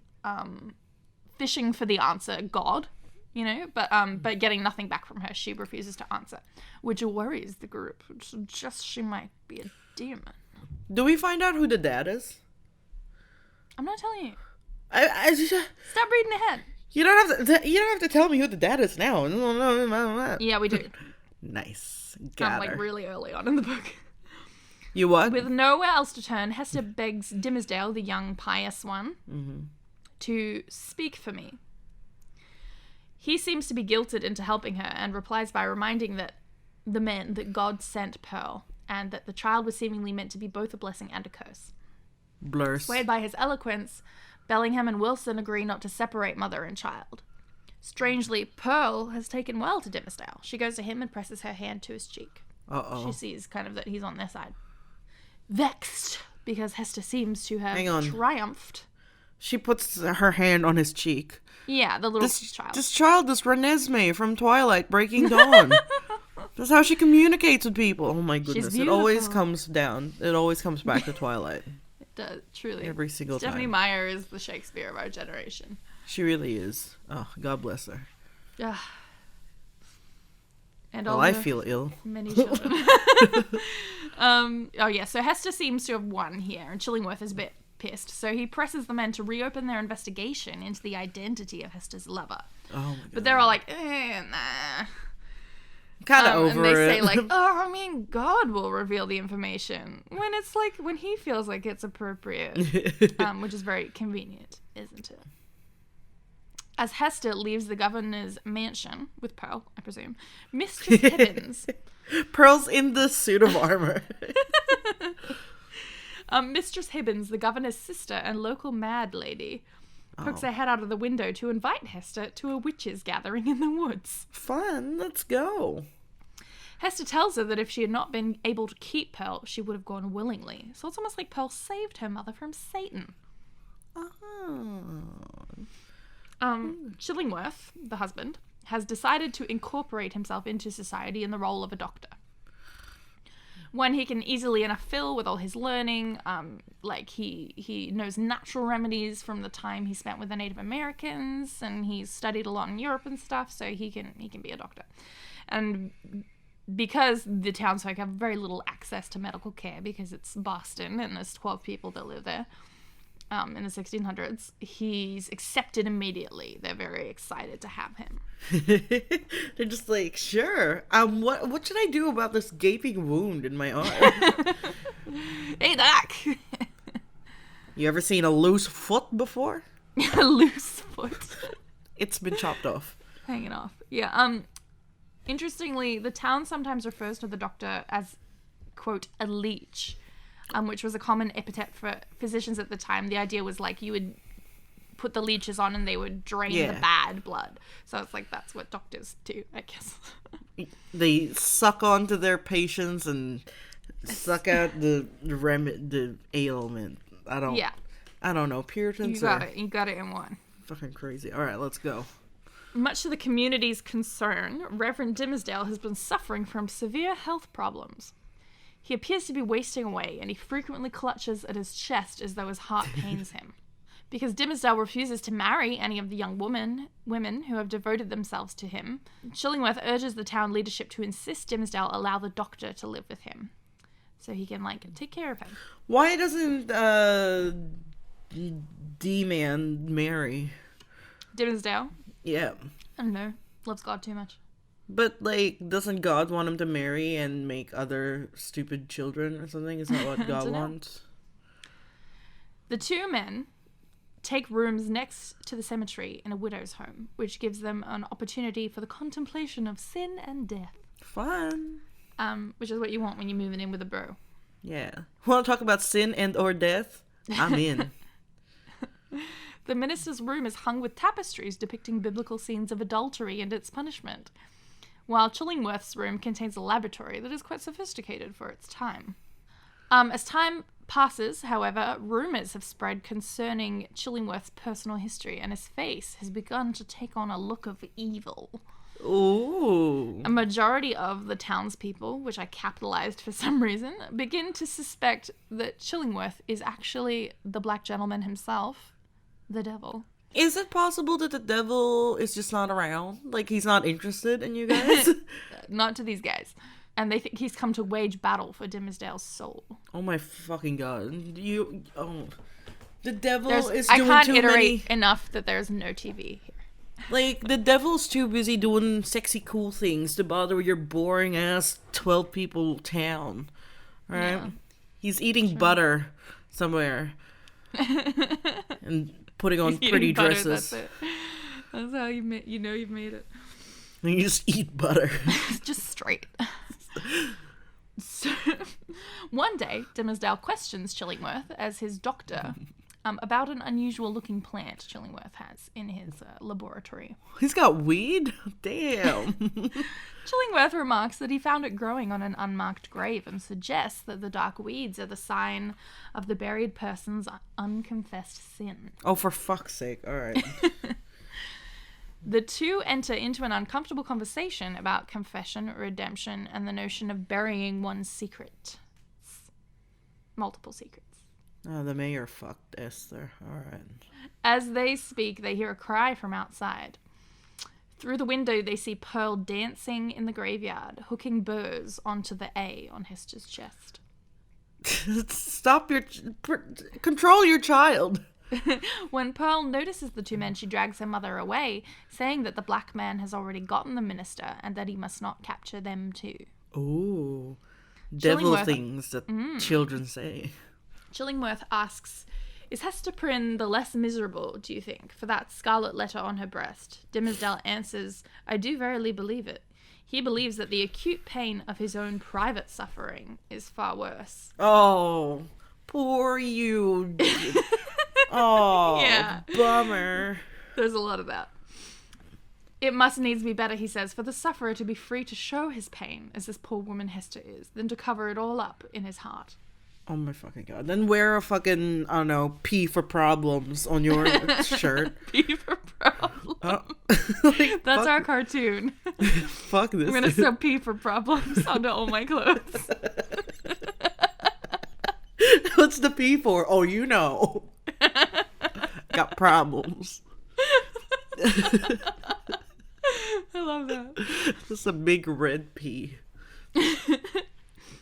[SPEAKER 2] fishing for the answer, God, but getting nothing back from her. She refuses to answer, which worries the group. It suggests she might be a demon.
[SPEAKER 1] Do we find out who the dad is?
[SPEAKER 2] I'm not telling you.
[SPEAKER 1] I
[SPEAKER 2] Stop reading ahead.
[SPEAKER 1] you don't have to tell me who the dad is now. No.
[SPEAKER 2] Yeah, we do.
[SPEAKER 1] Nice. Got
[SPEAKER 2] Like
[SPEAKER 1] her.
[SPEAKER 2] really early on in the book.
[SPEAKER 1] You what?
[SPEAKER 2] With nowhere else to turn, Hester begs Dimmersdale, the young pious one, to speak for me. He seems to be guilted into helping her and replies by reminding the men that God sent Pearl and that the child was seemingly meant to be both a blessing and a curse.
[SPEAKER 1] Blurs.
[SPEAKER 2] Swayed by his eloquence, Bellingham and Wilson agree not to separate mother and child. Strangely, Pearl has taken well to Dimmersdale. She goes to him and presses her hand to his cheek.
[SPEAKER 1] Uh-oh.
[SPEAKER 2] She sees kind of that he's on their side. Vexed, because Hester seems to have
[SPEAKER 1] Hang on.
[SPEAKER 2] triumphed.
[SPEAKER 1] She puts her hand on his cheek.
[SPEAKER 2] Yeah, the little
[SPEAKER 1] This
[SPEAKER 2] child.
[SPEAKER 1] This child is Renesmee from Twilight Breaking Dawn. That's how she communicates with people. Oh my goodness. It always
[SPEAKER 2] beautiful.
[SPEAKER 1] comes down. It always comes back to Twilight.
[SPEAKER 2] Truly.
[SPEAKER 1] Every single
[SPEAKER 2] Stephanie
[SPEAKER 1] time.
[SPEAKER 2] Meyer is the Shakespeare of our generation.
[SPEAKER 1] She really is. Oh, God bless her.
[SPEAKER 2] Yeah. And
[SPEAKER 1] Well,
[SPEAKER 2] all
[SPEAKER 1] I
[SPEAKER 2] the
[SPEAKER 1] feel ill.
[SPEAKER 2] many children. So Hester seems to have won here, and Chillingworth is a bit pissed. So he presses the men to reopen their investigation into the identity of Hester's lover.
[SPEAKER 1] Oh my God.
[SPEAKER 2] But they're all like, nah.
[SPEAKER 1] Kind of over
[SPEAKER 2] and they
[SPEAKER 1] it.
[SPEAKER 2] say like, oh, I mean, God will reveal the information when it's like when he feels like it's appropriate, which is very convenient, isn't it? As Hester leaves the governor's mansion with Pearl, I presume, Mistress Hibbins.
[SPEAKER 1] Pearl's in the suit of armor.
[SPEAKER 2] Mistress Hibbins, the governor's sister and local mad lady, pokes her head out of the window to invite Hester to a witches' gathering in the woods.
[SPEAKER 1] Fun, let's go.
[SPEAKER 2] Hester tells her that if she had not been able to keep Pearl, she would have gone willingly. So it's almost like Pearl saved her mother from Satan. Chillingworth, the husband, has decided to incorporate himself into society in the role of a doctor. One he can easily enough fill with all his learning. He knows natural remedies from the time he spent with the Native Americans, and he's studied a lot in Europe and stuff, so he can be a doctor. And because the townsfolk have very little access to medical care because it's Boston and there's 12 people that live there in the 1600s, he's accepted immediately. They're very excited to have him.
[SPEAKER 1] They're just like, sure. What should I do about this gaping wound in my arm?
[SPEAKER 2] Hey, Doc!
[SPEAKER 1] You ever seen a loose foot before?
[SPEAKER 2] A loose foot.
[SPEAKER 1] It's been chopped off.
[SPEAKER 2] Hanging off. Yeah. Interestingly, the town sometimes refers to the doctor as, quote, a leech, which was a common epithet for physicians at the time. The idea was like you would put the leeches on and they would drain the bad blood. So it's like that's what doctors do, I guess.
[SPEAKER 1] They suck onto their patients and suck out the ailment. I don't know. Puritans
[SPEAKER 2] You got it in one.
[SPEAKER 1] Fucking crazy. All right, let's go.
[SPEAKER 2] Much to the community's concern, Reverend Dimmesdale has been suffering from severe health problems. He appears to be wasting away, and he frequently clutches at his chest as though his heart pains him. Because Dimmesdale refuses to marry any of the young women who have devoted themselves to him, Chillingworth urges the town leadership to insist Dimmesdale allow the doctor to live with him, so he can, take care of him.
[SPEAKER 1] Why doesn't D-Man marry?
[SPEAKER 2] Dimmesdale?
[SPEAKER 1] Yeah.
[SPEAKER 2] I don't know. Loves God too much.
[SPEAKER 1] But, doesn't God want him to marry and make other stupid children or something? Is that what God wants?
[SPEAKER 2] The two men take rooms next to the cemetery in a widow's home, which gives them an opportunity for the contemplation of sin and death.
[SPEAKER 1] Fun.
[SPEAKER 2] Which is what you want when you're moving in with a bro.
[SPEAKER 1] Yeah. Want to talk about sin and or death? I'm in.
[SPEAKER 2] The minister's room is hung with tapestries depicting biblical scenes of adultery and its punishment, while Chillingworth's room contains a laboratory that is quite sophisticated for its time. As time passes, however, rumours have spread concerning Chillingworth's personal history, and his face has begun to take on a look of evil.
[SPEAKER 1] Ooh.
[SPEAKER 2] A majority of the townspeople, which I capitalized for some reason, begin to suspect that Chillingworth is actually the black gentleman himself, the devil.
[SPEAKER 1] Is it possible that the devil is just not around? He's not interested in you guys?
[SPEAKER 2] Not to these guys. And they think he's come to wage battle for Dimmesdale's soul.
[SPEAKER 1] Oh my fucking God. The devil is
[SPEAKER 2] I
[SPEAKER 1] doing
[SPEAKER 2] can't
[SPEAKER 1] too
[SPEAKER 2] iterate enough that there's no TV here.
[SPEAKER 1] The devil's too busy doing sexy cool things to bother your boring ass 12 people town. Right? Yeah. He's eating butter somewhere. And putting on pretty dresses.
[SPEAKER 2] That's it. That's how you've made it.
[SPEAKER 1] And you just eat butter.
[SPEAKER 2] Just straight. So, one day, Dimmesdale questions Chillingworth as his doctor about an unusual looking plant Chillingworth has in his laboratory.
[SPEAKER 1] He's got weed? Damn.
[SPEAKER 2] Chillingworth remarks that he found it growing on an unmarked grave and suggests that the dark weeds are the sign of the buried person's unconfessed sin.
[SPEAKER 1] Oh, for fuck's sake. All right.
[SPEAKER 2] The two enter into an uncomfortable conversation about confession, redemption, and the notion of burying one's secret. Multiple secrets.
[SPEAKER 1] Oh, the mayor fucked Esther. All right.
[SPEAKER 2] As they speak, they hear a cry from outside. Through the window, they see Pearl dancing in the graveyard, hooking burrs onto the A on Hester's chest.
[SPEAKER 1] Control your child.
[SPEAKER 2] When Pearl notices the two men, she drags her mother away, saying that the black man has already gotten the minister and that he must not capture them too.
[SPEAKER 1] Ooh. Devil
[SPEAKER 2] Chillingworth-
[SPEAKER 1] things that children say.
[SPEAKER 2] Chillingworth asks, is Hester Prynne the less miserable, do you think, for that scarlet letter on her breast? Dimmesdale answers, I do verily believe it. He believes that the acute pain of his own private suffering is far worse.
[SPEAKER 1] Oh, poor you. Oh,
[SPEAKER 2] Yeah.
[SPEAKER 1] Bummer.
[SPEAKER 2] There's a lot of that. It must needs be better, he says, for the sufferer to be free to show his pain, as this poor woman Hester is, than to cover it all up in his heart.
[SPEAKER 1] Oh my fucking god. Then wear a fucking, I don't know, P for problems on your shirt.
[SPEAKER 2] P for problem.
[SPEAKER 1] Like,
[SPEAKER 2] That's our cartoon.
[SPEAKER 1] Fuck this.
[SPEAKER 2] I'm gonna sew P for problems onto all my clothes.
[SPEAKER 1] What's the P for? Oh, you know. Got problems.
[SPEAKER 2] I love that.
[SPEAKER 1] Just a big red P.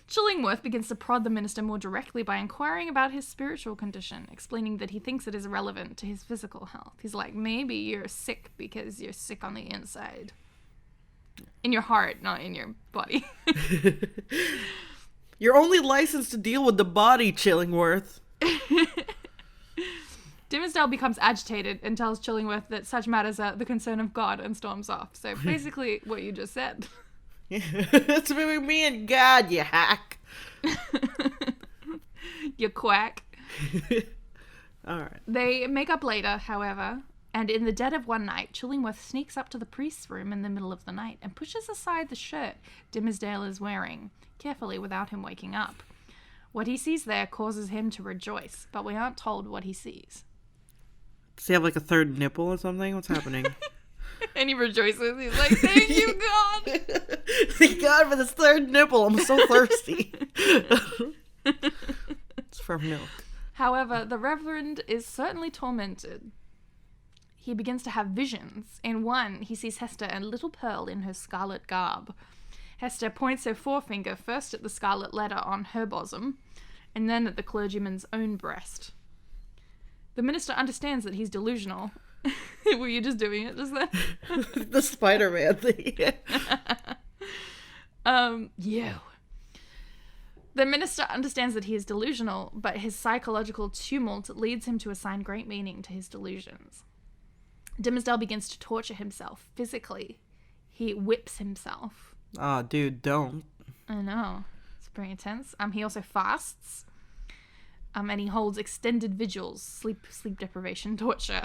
[SPEAKER 2] Chillingworth begins to prod the minister more directly by inquiring about his spiritual condition, explaining that he thinks it is irrelevant to his physical health. He's like, maybe you're sick because you're sick on the inside. In your heart, not in your body.
[SPEAKER 1] You're only licensed to deal with the body, Chillingworth.
[SPEAKER 2] Dimmesdale becomes agitated and tells Chillingworth that such matters are the concern of God and storms off. So basically what you just said.
[SPEAKER 1] It's between me and God, you hack.
[SPEAKER 2] You quack.
[SPEAKER 1] Alright.
[SPEAKER 2] They make up later, however, and in the dead of one night, Chillingworth sneaks up to the priest's room in the middle of the night and pushes aside the shirt Dimmesdale is wearing, carefully without him waking up. What he sees there causes him to rejoice, but we aren't told what he sees.
[SPEAKER 1] Does he have like a third nipple or something? What's happening?
[SPEAKER 2] And he rejoices. He's like, thank you, God.
[SPEAKER 1] Thank God for this third nipple. I'm so thirsty. It's for milk.
[SPEAKER 2] However, the Reverend is certainly tormented. He begins to have visions. In one, he sees Hester and little Pearl in her scarlet garb. Hester points her forefinger first at the scarlet letter on her bosom, and then at the clergyman's own breast. The minister understands that he's delusional. Were you just doing it just then?
[SPEAKER 1] The Spider-Man thing.
[SPEAKER 2] You. The minister understands that he is delusional, but his psychological tumult leads him to assign great meaning to his delusions. Dimmesdale begins to torture himself physically. He whips himself.
[SPEAKER 1] Oh, dude, don't.
[SPEAKER 2] I know. It's pretty intense. He also fasts. And he holds extended vigils, sleep deprivation, torture,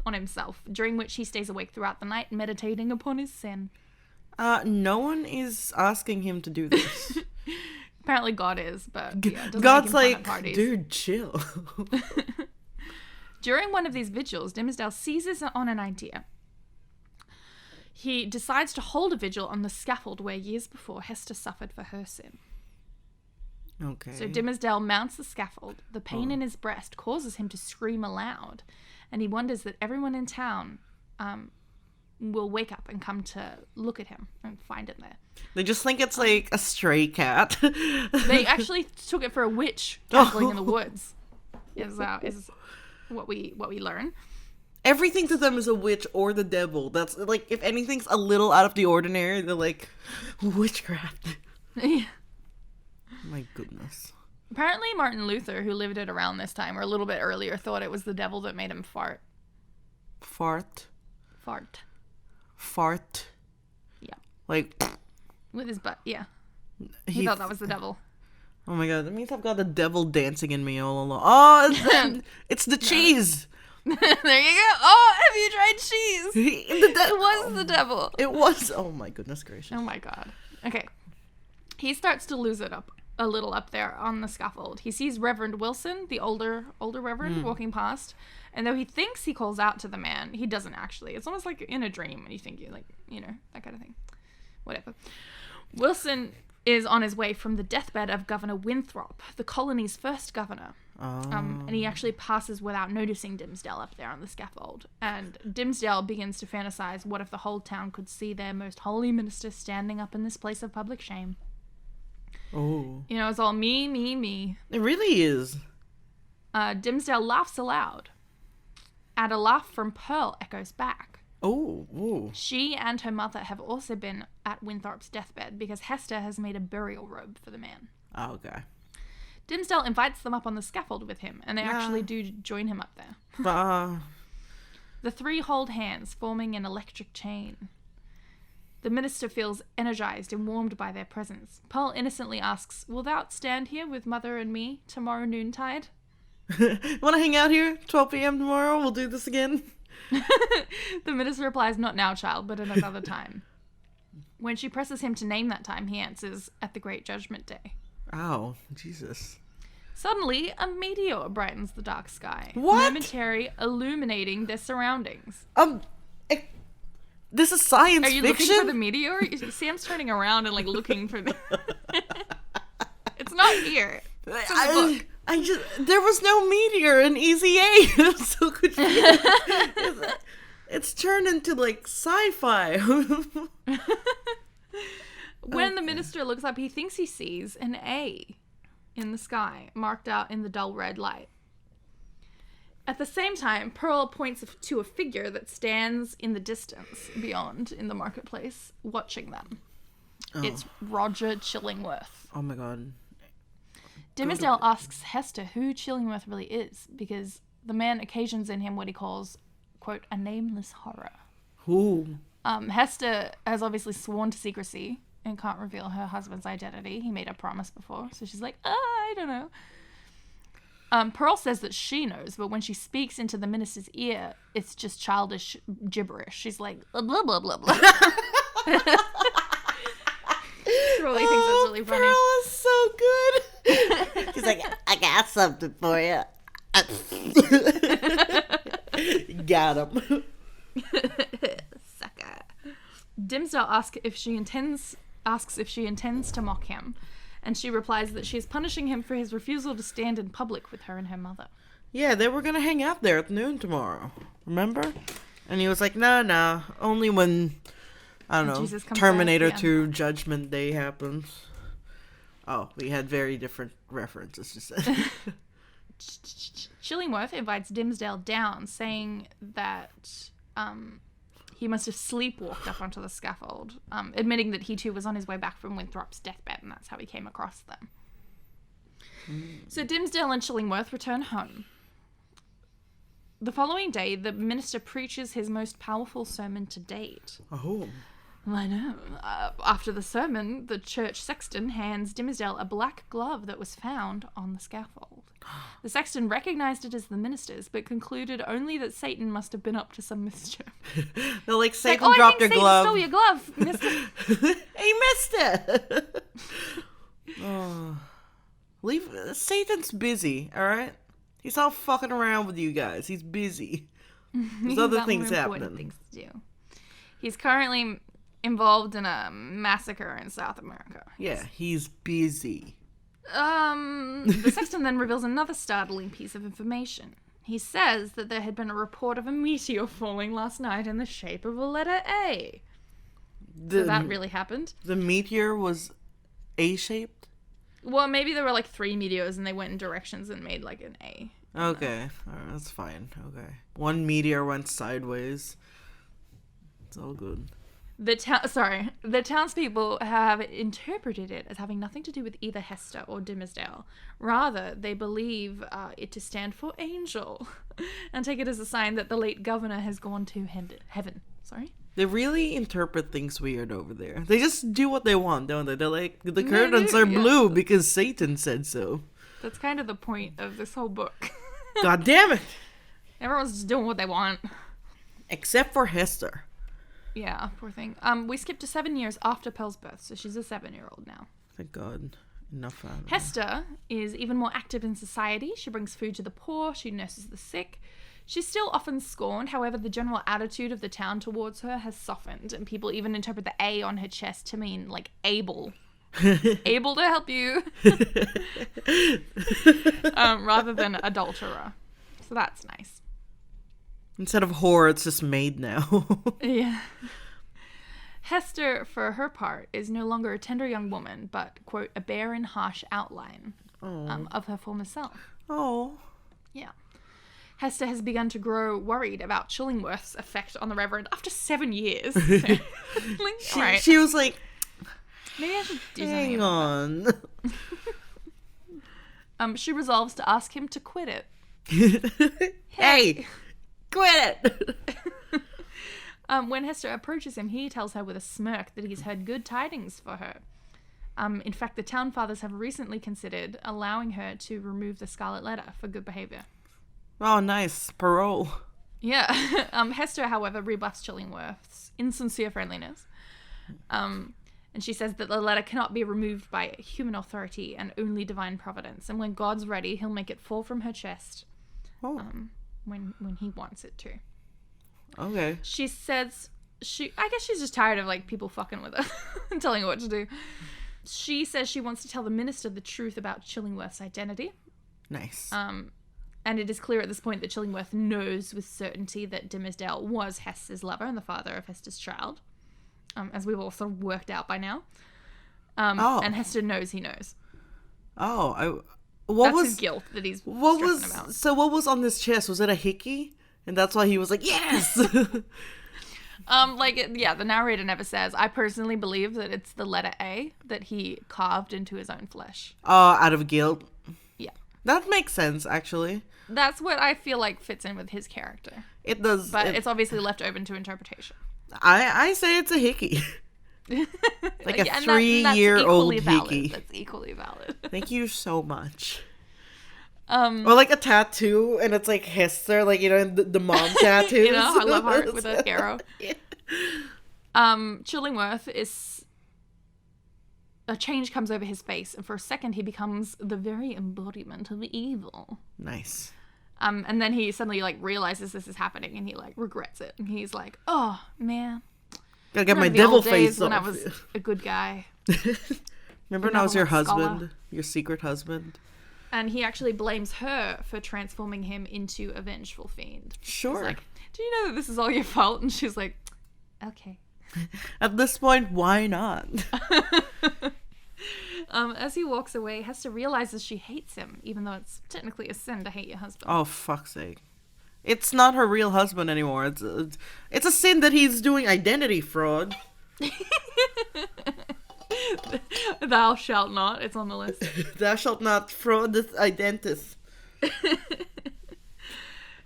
[SPEAKER 2] on himself, during which he stays awake throughout the night, meditating upon his sin.
[SPEAKER 1] No one is asking him to do this.
[SPEAKER 2] Apparently God is, but yeah, doesn't
[SPEAKER 1] God's
[SPEAKER 2] make him fun
[SPEAKER 1] like,
[SPEAKER 2] at parties.
[SPEAKER 1] dude, chill.
[SPEAKER 2] During one of these vigils, Dimmesdale seizes on an idea. He decides to hold a vigil on the scaffold where years before Hester suffered for her sin.
[SPEAKER 1] Okay.
[SPEAKER 2] So Dimmesdale mounts the scaffold. The pain in his breast causes him to scream aloud, and he wonders that everyone in town will wake up and come to look at him and find it there.
[SPEAKER 1] They just think it's like a stray cat.
[SPEAKER 2] They actually took it for a witch traveling in the woods. Is what we learn.
[SPEAKER 1] Everything to them is a witch or the devil. That's like, if anything's a little out of the ordinary, they're like, witchcraft.
[SPEAKER 2] Yeah.
[SPEAKER 1] My goodness.
[SPEAKER 2] Apparently Martin Luther, who lived at around this time or a little bit earlier, thought it was the devil that made him fart.
[SPEAKER 1] Fart.
[SPEAKER 2] Yeah.
[SPEAKER 1] Like,
[SPEAKER 2] With his butt, yeah. He thought that was the devil.
[SPEAKER 1] Oh my god, that means I've got the devil dancing in me all along. Oh, it's the cheese.
[SPEAKER 2] There you go. Oh, have you tried cheese?
[SPEAKER 1] It
[SPEAKER 2] was the devil.
[SPEAKER 1] It was. Oh my goodness gracious.
[SPEAKER 2] Oh my god. Okay. He starts to lose it up a little up there on the scaffold. He sees Reverend Wilson, the older Reverend, walking past, and though he thinks he calls out to the man, he doesn't actually. It's almost like in a dream when you think you like, that kind of thing. Whatever. Wilson is on his way from the deathbed of Governor Winthrop, the colony's first governor. And he actually passes without noticing Dimmesdale up there on the scaffold. And Dimmesdale begins to fantasize, what if the whole town could see their most holy minister standing up in this place of public shame?
[SPEAKER 1] Oh.
[SPEAKER 2] You know, it's all me, me, me.
[SPEAKER 1] It really is.
[SPEAKER 2] Dimmesdale laughs aloud. And a laugh from Pearl echoes back.
[SPEAKER 1] Oh, ooh.
[SPEAKER 2] She and her mother have also been at Winthrop's deathbed because Hester has made a burial robe for the man.
[SPEAKER 1] Oh, okay.
[SPEAKER 2] Dimmesdale invites them up on the scaffold with him, and they actually do join him up there. The three hold hands, forming an electric chain. The minister feels energized and warmed by their presence. Pearl innocently asks, will thou stand here with mother and me tomorrow noontide?
[SPEAKER 1] Want to hang out here 12 p.m. tomorrow? We'll do this again.
[SPEAKER 2] The minister replies, not now, child, but another time. When she presses him to name that time, he answers, at the Great Judgment Day.
[SPEAKER 1] Oh, Jesus.
[SPEAKER 2] Suddenly, a meteor brightens the dark sky,
[SPEAKER 1] What?
[SPEAKER 2] momentarily illuminating their surroundings.
[SPEAKER 1] This is science
[SPEAKER 2] Are you
[SPEAKER 1] fiction?
[SPEAKER 2] looking for the meteor? Sam's turning around and, like, looking for the... It's not here. It's in the book.
[SPEAKER 1] There was no meteor in Easy A. I'm so confused. It's turned into, like, sci-fi.
[SPEAKER 2] When the minister looks up, he thinks he sees an A in the sky, marked out in the dull red light. At the same time, Pearl points to a figure that stands in the distance beyond in the marketplace, watching them. Oh. It's Roger Chillingworth.
[SPEAKER 1] Oh my god.
[SPEAKER 2] Dimmesdale asks Hester who Chillingworth really is, because the man occasions in him what he calls, quote, a nameless horror.
[SPEAKER 1] Who?
[SPEAKER 2] Hester has obviously sworn to secrecy and can't reveal her husband's identity. He made a promise before, so she's like, I don't know. Pearl says that she knows, but when she speaks into the minister's ear, it's just childish gibberish. She's like, blah, blah, blah, blah. Probably thinks that's really funny.
[SPEAKER 1] Pearl is so good. She's like, I got something for you. Got him.
[SPEAKER 2] Sucker. Dimmesdale asks if she intends to mock him, and she replies that she is punishing him for his refusal to stand in public with her and her mother.
[SPEAKER 1] Yeah, they were gonna hang out there at noon tomorrow. Remember? And he was like, nah, only when, I don't know, Terminator 2 Judgment Day happens. Oh, we had very different references to say.
[SPEAKER 2] Chillingworth invites Dimmesdale down, saying that he must have sleepwalked up onto the scaffold, admitting that he too was on his way back from Winthrop's deathbed, and that's how he came across them. So Dimmesdale and Chillingworth return home. The following day, the minister preaches his most powerful sermon to date.
[SPEAKER 1] Oh.
[SPEAKER 2] I know. After the sermon, the church sexton hands Dimmesdale a black glove that was found on the scaffold. The sexton recognized it as the minister's, but concluded only that Satan must have been up to some mischief.
[SPEAKER 1] They're like, Satan dropped your glove.
[SPEAKER 2] Satan stole your glove, mister.
[SPEAKER 1] He missed it. Oh. Satan's busy, alright? He's not fucking around with you guys. He's busy. There's other things happening.
[SPEAKER 2] Things to do. He's currently involved in a massacre in South America.
[SPEAKER 1] Yeah, he's busy.
[SPEAKER 2] The sexton then reveals another startling piece of information. He says that there had been a report of a meteor falling last night in the shape of a letter A. So that really happened.
[SPEAKER 1] The meteor was A-shaped?
[SPEAKER 2] Well, maybe there were like 3 meteors and they went in directions and made like an A.
[SPEAKER 1] Okay, alright, that's fine. Okay. One meteor went sideways. It's all good.
[SPEAKER 2] The townspeople have interpreted it as having nothing to do with either Hester or Dimmesdale. Rather, they believe it to stand for angel, and take it as a sign that the late governor has gone to heaven. Sorry?
[SPEAKER 1] They really interpret things weird over there. They just do what they want, don't they? They're like, the curtains are blue because Satan said so.
[SPEAKER 2] That's kind of the point of this whole book.
[SPEAKER 1] God damn it!
[SPEAKER 2] Everyone's just doing what they want.
[SPEAKER 1] Except for Hester.
[SPEAKER 2] Yeah, poor thing. We skipped to 7 years after Pearl's birth, so she's a 7-year-old now.
[SPEAKER 1] Thank God. Enough out of
[SPEAKER 2] Hester is even more active in society. She brings food to the poor. She nurses the sick. She's still often scorned. However, the general attitude of the town towards her has softened, and people even interpret the A on her chest to mean, like, able. able to help you, rather than adulterer. So that's nice.
[SPEAKER 1] Instead of whore, it's just maid now.
[SPEAKER 2] Yeah. Hester, for her part, is no longer a tender young woman, but, quote, a barren, harsh outline of her former self.
[SPEAKER 1] Oh.
[SPEAKER 2] Yeah. Hester has begun to grow worried about Chillingworth's effect on the Reverend after 7 years. So, right.
[SPEAKER 1] She was like,
[SPEAKER 2] maybe I should do
[SPEAKER 1] hang
[SPEAKER 2] something
[SPEAKER 1] on.
[SPEAKER 2] She resolves to ask him to quit it.
[SPEAKER 1] Hey, quit it!
[SPEAKER 2] When Hester approaches him, he tells her with a smirk that he's heard good tidings for her. In fact, the town fathers have recently considered allowing her to remove the Scarlet Letter for good behaviour.
[SPEAKER 1] Oh, nice. Parole.
[SPEAKER 2] Yeah. Hester, however, rebuffs Chillingworth's insincere friendliness. And she says that the letter cannot be removed by human authority and only divine providence. And when God's ready, he'll make it fall from her chest when he wants it to.
[SPEAKER 1] Okay.
[SPEAKER 2] She says I guess she's just tired of like people fucking with her and telling her what to do. She says she wants to tell the minister the truth about Chillingworth's identity.
[SPEAKER 1] Nice.
[SPEAKER 2] And it is clear at this point that Chillingworth knows with certainty that Dimmersdale was Hester's lover and the father of Hester's child, as we've all sort of worked out by now. And Hester knows he knows.
[SPEAKER 1] Oh,
[SPEAKER 2] That's his guilt that he's stressing about.
[SPEAKER 1] So what was on this chest? Was it a hickey? And that's why he was like, yes!
[SPEAKER 2] The narrator never says. I personally believe that it's the letter A that he carved into his own flesh.
[SPEAKER 1] Out of guilt?
[SPEAKER 2] Yeah.
[SPEAKER 1] That makes sense, actually.
[SPEAKER 2] That's what I feel like fits in with his character.
[SPEAKER 1] It does.
[SPEAKER 2] But it's obviously left open to interpretation.
[SPEAKER 1] I say it's a hickey. Like a
[SPEAKER 2] that's
[SPEAKER 1] 3-year-old
[SPEAKER 2] equally
[SPEAKER 1] hickey.
[SPEAKER 2] valid. That's equally valid.
[SPEAKER 1] Thank you so much. Or like a tattoo, and it's like Hester, like, the mom tattoos.
[SPEAKER 2] I love heart with an arrow. Yeah. Chillingworth is... A change comes over his face, and for a second he becomes the very embodiment of evil.
[SPEAKER 1] Nice.
[SPEAKER 2] And then he suddenly, realizes this is happening, and he, regrets it. And he's like, oh, man.
[SPEAKER 1] Gotta get my devil face off.
[SPEAKER 2] When I was a good guy.
[SPEAKER 1] Remember when I was your husband? Your secret husband?
[SPEAKER 2] And he actually blames her for transforming him into a vengeful fiend.
[SPEAKER 1] Sure.
[SPEAKER 2] He's like, do you know that this is all your fault? And she's like, okay.
[SPEAKER 1] At this point, why not?
[SPEAKER 2] As he walks away, Hester realizes she hates him, even though it's technically a sin to hate your husband.
[SPEAKER 1] Oh, fuck's sake. It's not her real husband anymore. It's a sin that he's doing identity fraud.
[SPEAKER 2] Thou shalt not. It's on the list.
[SPEAKER 1] Thou shalt not fraud this identith.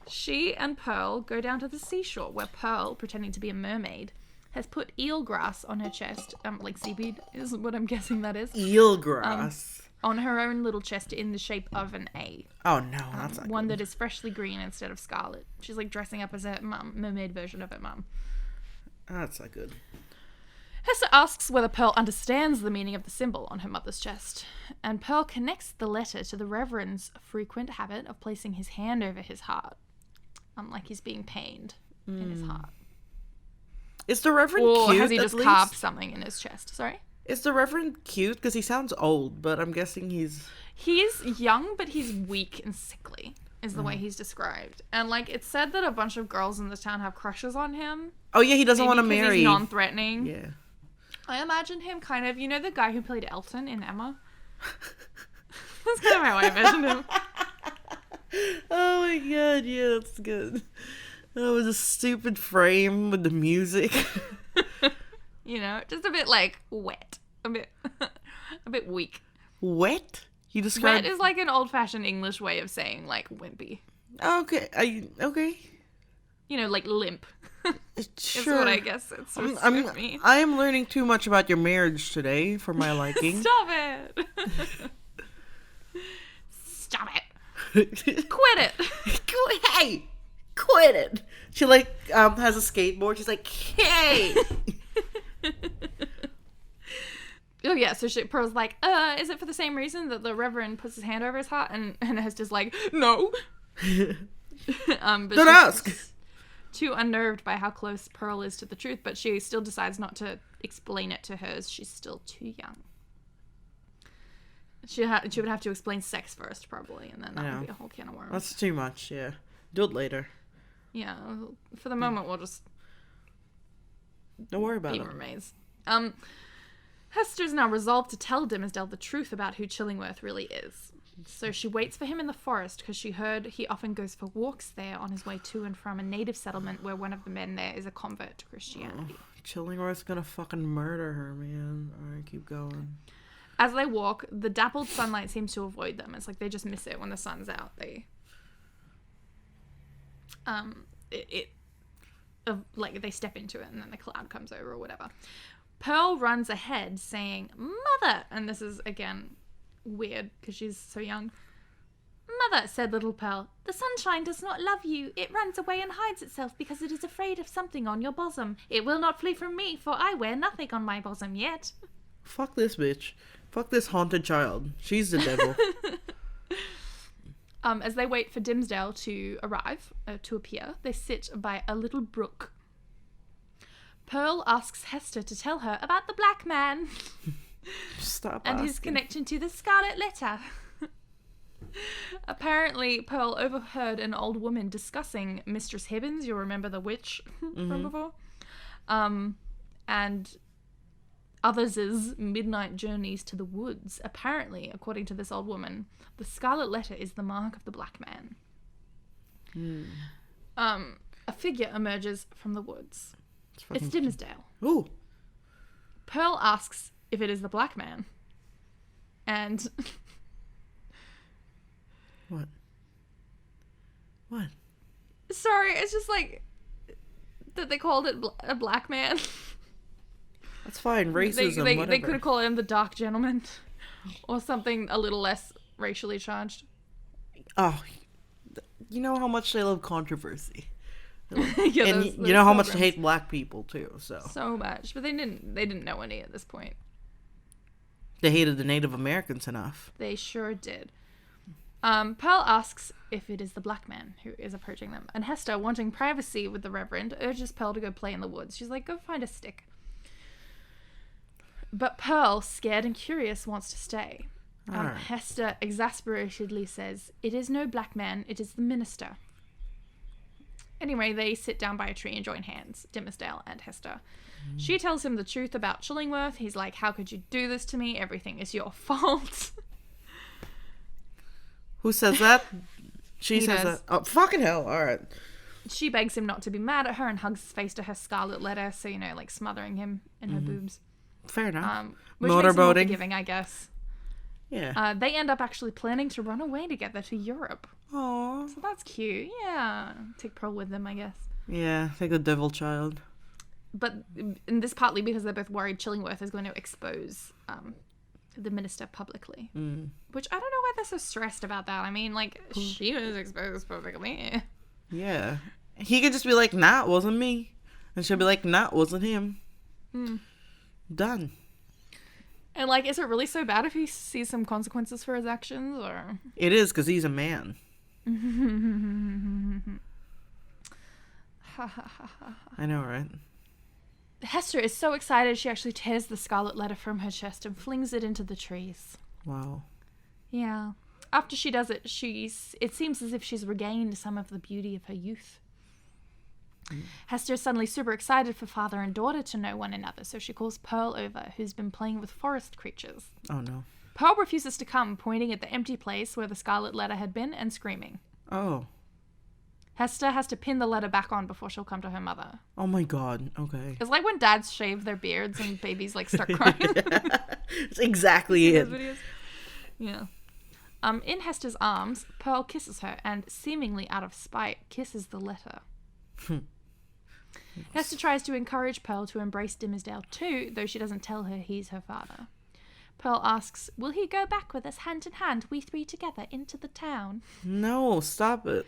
[SPEAKER 2] She and Pearl go down to the seashore, where Pearl, pretending to be a mermaid, has put eelgrass on her chest. Like seaweed is what I'm guessing that is.
[SPEAKER 1] Eelgrass.
[SPEAKER 2] On her own little chest in the shape of an A.
[SPEAKER 1] Oh no, that's not
[SPEAKER 2] one
[SPEAKER 1] good.
[SPEAKER 2] that is freshly green instead of scarlet. She's dressing up as a mermaid version of her mum.
[SPEAKER 1] That's not good.
[SPEAKER 2] Hester asks whether Pearl understands the meaning of the symbol on her mother's chest, and Pearl connects the letter to the Reverend's frequent habit of placing his hand over his heart, like he's being pained in his heart.
[SPEAKER 1] Is the Reverend
[SPEAKER 2] or
[SPEAKER 1] cute?
[SPEAKER 2] Has he just carved something in his chest? Sorry?
[SPEAKER 1] Is the Reverend cute? Because he sounds old, but I'm guessing he's
[SPEAKER 2] young, but he's weak and sickly, is the way he's described. And, it's said that a bunch of girls in this town have crushes on him.
[SPEAKER 1] Oh, yeah, he doesn't want to marry.
[SPEAKER 2] He's non-threatening.
[SPEAKER 1] Yeah.
[SPEAKER 2] I imagine him kind of, the guy who played Elton in Emma? That's kind of how I imagine him.
[SPEAKER 1] Oh my god, yeah, that's good. That was a stupid frame with the music.
[SPEAKER 2] Just a bit, wet. A bit weak.
[SPEAKER 1] Wet? You described...
[SPEAKER 2] Wet is an old-fashioned English way of saying, wimpy.
[SPEAKER 1] Okay, okay.
[SPEAKER 2] Limp.
[SPEAKER 1] Sure.
[SPEAKER 2] Is what I guess it's supposed to mean.
[SPEAKER 1] I am learning too much about your marriage today for my liking.
[SPEAKER 2] Stop it! Stop it! Quit it!
[SPEAKER 1] Hey! Quit it! She has a skateboard. She's like, hey!
[SPEAKER 2] Oh yeah, so Pearl's like, is it for the same reason that the Reverend puts his hand over his heart? And Hester's like, no. But
[SPEAKER 1] Don't ask.
[SPEAKER 2] Too unnerved by how close Pearl is to the truth, but she still decides not to explain it to her as she's still too young. She would have to explain sex first, probably, and then that would be a whole can of worms.
[SPEAKER 1] That's too much, yeah. Do it later.
[SPEAKER 2] Yeah, for the moment, we'll just...
[SPEAKER 1] Don't worry about
[SPEAKER 2] be
[SPEAKER 1] it.
[SPEAKER 2] mermaids. Hester's now resolved to tell Dimmesdale the truth about who Chillingworth really is. So she waits for him in the forest because she heard he often goes for walks there on his way to and from a native settlement where one of the men there is a convert to Christianity.
[SPEAKER 1] Chillingworth's gonna fucking murder her, man. Alright, keep going.
[SPEAKER 2] As they walk, the dappled sunlight seems to avoid them. It's like they just miss it when the sun's out. They they step into it and then the cloud comes over or whatever. Pearl runs ahead saying, "Mother!" And this is, again, weird because she's so young. "Mother," said little Pearl, "the sunshine does not love you. It runs away and hides itself because it is afraid of something on your bosom. It will not flee from me, for I wear nothing on my bosom yet."
[SPEAKER 1] Fuck this bitch. Fuck this haunted child. She's the devil.
[SPEAKER 2] As they wait for Dimmesdale to arrive, to appear, they sit by a little brook. Pearl asks Hester to tell her about the black man.
[SPEAKER 1] Stop
[SPEAKER 2] and
[SPEAKER 1] asking.
[SPEAKER 2] his connection to the Scarlet Letter. Apparently, Pearl overheard an old woman discussing Mistress Hibbins, you'll remember the witch from before, and others' midnight journeys to the woods. Apparently, according to this old woman, the Scarlet Letter is the mark of the black man. A figure emerges from the woods. It's Dimmesdale.
[SPEAKER 1] Ooh.
[SPEAKER 2] Pearl asks if it is the black man. And...
[SPEAKER 1] What?
[SPEAKER 2] Sorry, it's just like... that they called it a black man.
[SPEAKER 1] That's fine. Racism,
[SPEAKER 2] they
[SPEAKER 1] whatever.
[SPEAKER 2] could have called him the Dark Gentleman. Or something a little less racially charged.
[SPEAKER 1] Oh, you know how much they love controversy.
[SPEAKER 2] Yeah,
[SPEAKER 1] and you know how much they hate black people too. So
[SPEAKER 2] much, but they didn't know any at this point.
[SPEAKER 1] They hated the Native Americans enough.
[SPEAKER 2] They sure did. Pearl asks if it is the black man who is approaching them, and Hester, wanting privacy with the Reverend, urges Pearl to go play in the woods. She's like, "Go find a stick." But Pearl, scared and curious, wants to stay. Hester exasperatedly says, "It is no black man, it is the minister." Anyway, they sit down by a tree and join hands, Dimmesdale and Hester. She tells him the truth about Chillingworth. He's like, "How could you do this to me? Everything is your fault."
[SPEAKER 1] Who says that? She says
[SPEAKER 2] does.
[SPEAKER 1] that. Oh, fucking hell. All right.
[SPEAKER 2] She begs him not to be mad at her and hugs his face to her Scarlet Letter, so, like smothering him in her boobs.
[SPEAKER 1] Fair enough.
[SPEAKER 2] Which makes him more
[SPEAKER 1] Motorboating.
[SPEAKER 2] forgiving, I guess.
[SPEAKER 1] Yeah.
[SPEAKER 2] They end up actually planning to run away together to Europe.
[SPEAKER 1] Aww.
[SPEAKER 2] So that's cute. Yeah. Take Pearl with them, I guess.
[SPEAKER 1] Yeah, like the devil child.
[SPEAKER 2] But and this partly because they're both worried Chillingworth is going to expose the minister publicly. Which I don't know why they're so stressed about that. I mean, like, she was exposed publicly.
[SPEAKER 1] Yeah. He could just be like, "Nah, it wasn't me." And she'll be like, "Nah, it wasn't him." Done.
[SPEAKER 2] And, like, is it really so bad if he sees some consequences for his actions, or?
[SPEAKER 1] It is, because he's a man. I know, right?
[SPEAKER 2] Hester is so excited she actually tears the Scarlet Letter from her chest and flings it into the trees.
[SPEAKER 1] Wow.
[SPEAKER 2] Yeah. After she does it, it seems as if she's regained some of the beauty of her youth. Hester is suddenly super excited for father and daughter to know one another, so she calls Pearl over, who's been playing with forest creatures.
[SPEAKER 1] Oh, no.
[SPEAKER 2] Pearl refuses to come, pointing at the empty place where the Scarlet Letter had been and screaming.
[SPEAKER 1] Oh.
[SPEAKER 2] Hester has to pin the letter back on before she'll come to her mother.
[SPEAKER 1] Oh, my God. Okay.
[SPEAKER 2] It's like when dads shave their beards and babies, like, start crying.
[SPEAKER 1] It's exactly it.
[SPEAKER 2] Yeah. In Hester's arms, Pearl kisses her and, seemingly out of spite, kisses the letter. Hester tries to encourage Pearl to embrace Dimmesdale too, though she doesn't tell her he's her father. Pearl asks, "Will he go back with us hand in hand, we three together, into the town?"
[SPEAKER 1] No, stop it.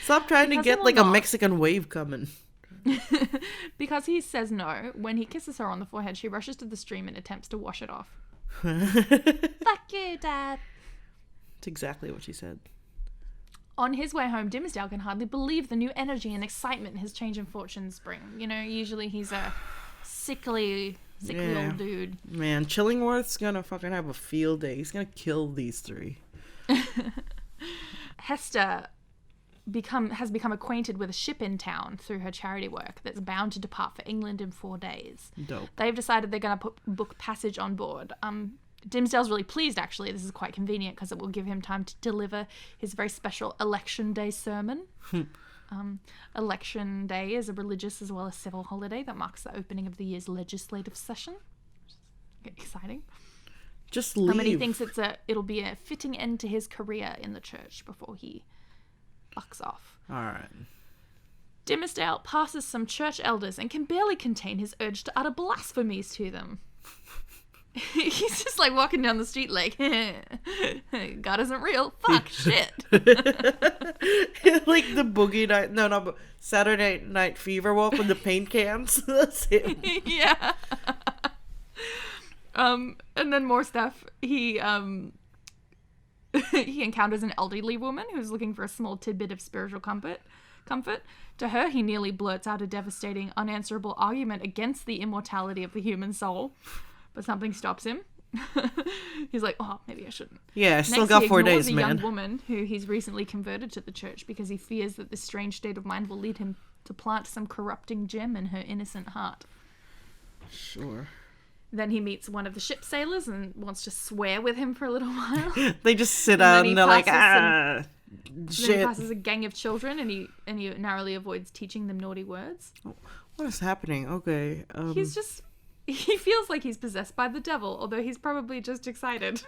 [SPEAKER 1] Stop trying to
[SPEAKER 2] Because
[SPEAKER 1] get
[SPEAKER 2] he
[SPEAKER 1] like
[SPEAKER 2] will
[SPEAKER 1] a
[SPEAKER 2] not.
[SPEAKER 1] Mexican wave coming.
[SPEAKER 2] Because he says no, when he kisses her on the forehead, she rushes to the stream and attempts to wash it off. "Fuck you, Dad."
[SPEAKER 1] That's exactly what she said.
[SPEAKER 2] On his way home, Dimmesdale can hardly believe the new energy and excitement his change in fortunes bring. You know, usually he's a sickly, Sickly old dude.
[SPEAKER 1] Man, Chillingworth's gonna fucking have a field day. He's gonna kill these three.
[SPEAKER 2] Hester has become acquainted with a ship in town through her charity work that's bound to depart for England in 4 days.
[SPEAKER 1] Dope.
[SPEAKER 2] They've decided they're going to book passage on board. Dimmesdale's really pleased, actually. This is quite convenient because it will give him time to deliver his very special Election Day sermon. Election Day is a religious as well as civil holiday that marks the opening of the year's legislative session. Exciting.
[SPEAKER 1] Just leave.
[SPEAKER 2] And he thinks it'll be a fitting end to his career in the church before he bucks off.
[SPEAKER 1] All right.
[SPEAKER 2] Dimmesdale passes some church elders and can barely contain his urge to utter blasphemies to them. He's just like walking down the street like, God isn't real. Fuck shit.
[SPEAKER 1] Like the boogie night, no, Saturday Night Fever walk with the paint cans. That's him.
[SPEAKER 2] Yeah. And then more stuff. He encounters an elderly woman who's looking for a small tidbit of spiritual comfort. To her, he nearly blurts out a devastating, unanswerable argument against the immortality of the human soul. But something stops him. He's like, oh, maybe I shouldn't.
[SPEAKER 1] Yeah, still got 4 days, man.
[SPEAKER 2] He ignores a young woman who he's recently converted to the church because he fears that this strange state of mind will lead him to plant some corrupting gem in her innocent heart.
[SPEAKER 1] Sure.
[SPEAKER 2] Then he meets one of the ship sailors and wants to swear with him for a little while.
[SPEAKER 1] They just sit down and they're like, shit.
[SPEAKER 2] Then he passes a gang of children and he narrowly avoids teaching them naughty words.
[SPEAKER 1] What is happening? Okay.
[SPEAKER 2] He feels like he's possessed by the devil, although he's probably just excited.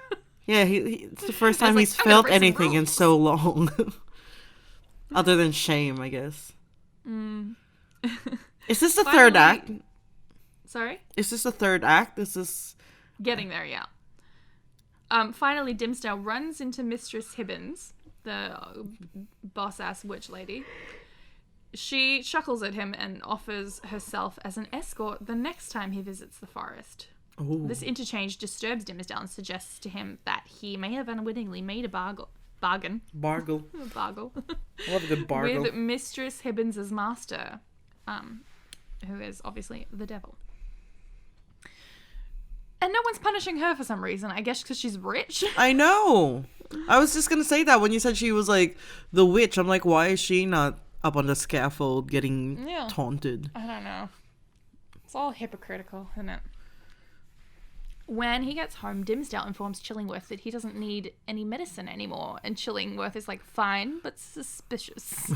[SPEAKER 1] Yeah, it's the first time he's felt anything in so long. Other than shame, I guess. Is this the third act?
[SPEAKER 2] Sorry?
[SPEAKER 1] Is this the third act? Is this...
[SPEAKER 2] Getting there, yeah. Finally, Dimmesdale runs into Mistress Hibbins, the boss-ass witch lady. She chuckles at him and offers herself as an escort the next time he visits the forest.
[SPEAKER 1] Ooh.
[SPEAKER 2] This interchange disturbs Dimmesdale and suggests to him that he may have unwittingly made a bargain.
[SPEAKER 1] Bargle.
[SPEAKER 2] Bargle.
[SPEAKER 1] I love a good bargle.
[SPEAKER 2] With Mistress Hibbins' master, who is obviously the devil. And no one's punishing her for some reason. I guess because she's rich.
[SPEAKER 1] I know. I was just going to say that when you said she was like the witch. I'm like, why is she not up on the scaffold getting taunted?
[SPEAKER 2] I don't know. It's all hypocritical, isn't it? When he gets home, Dimmesdale informs Chillingworth that he doesn't need any medicine anymore. And Chillingworth is like, fine, but suspicious.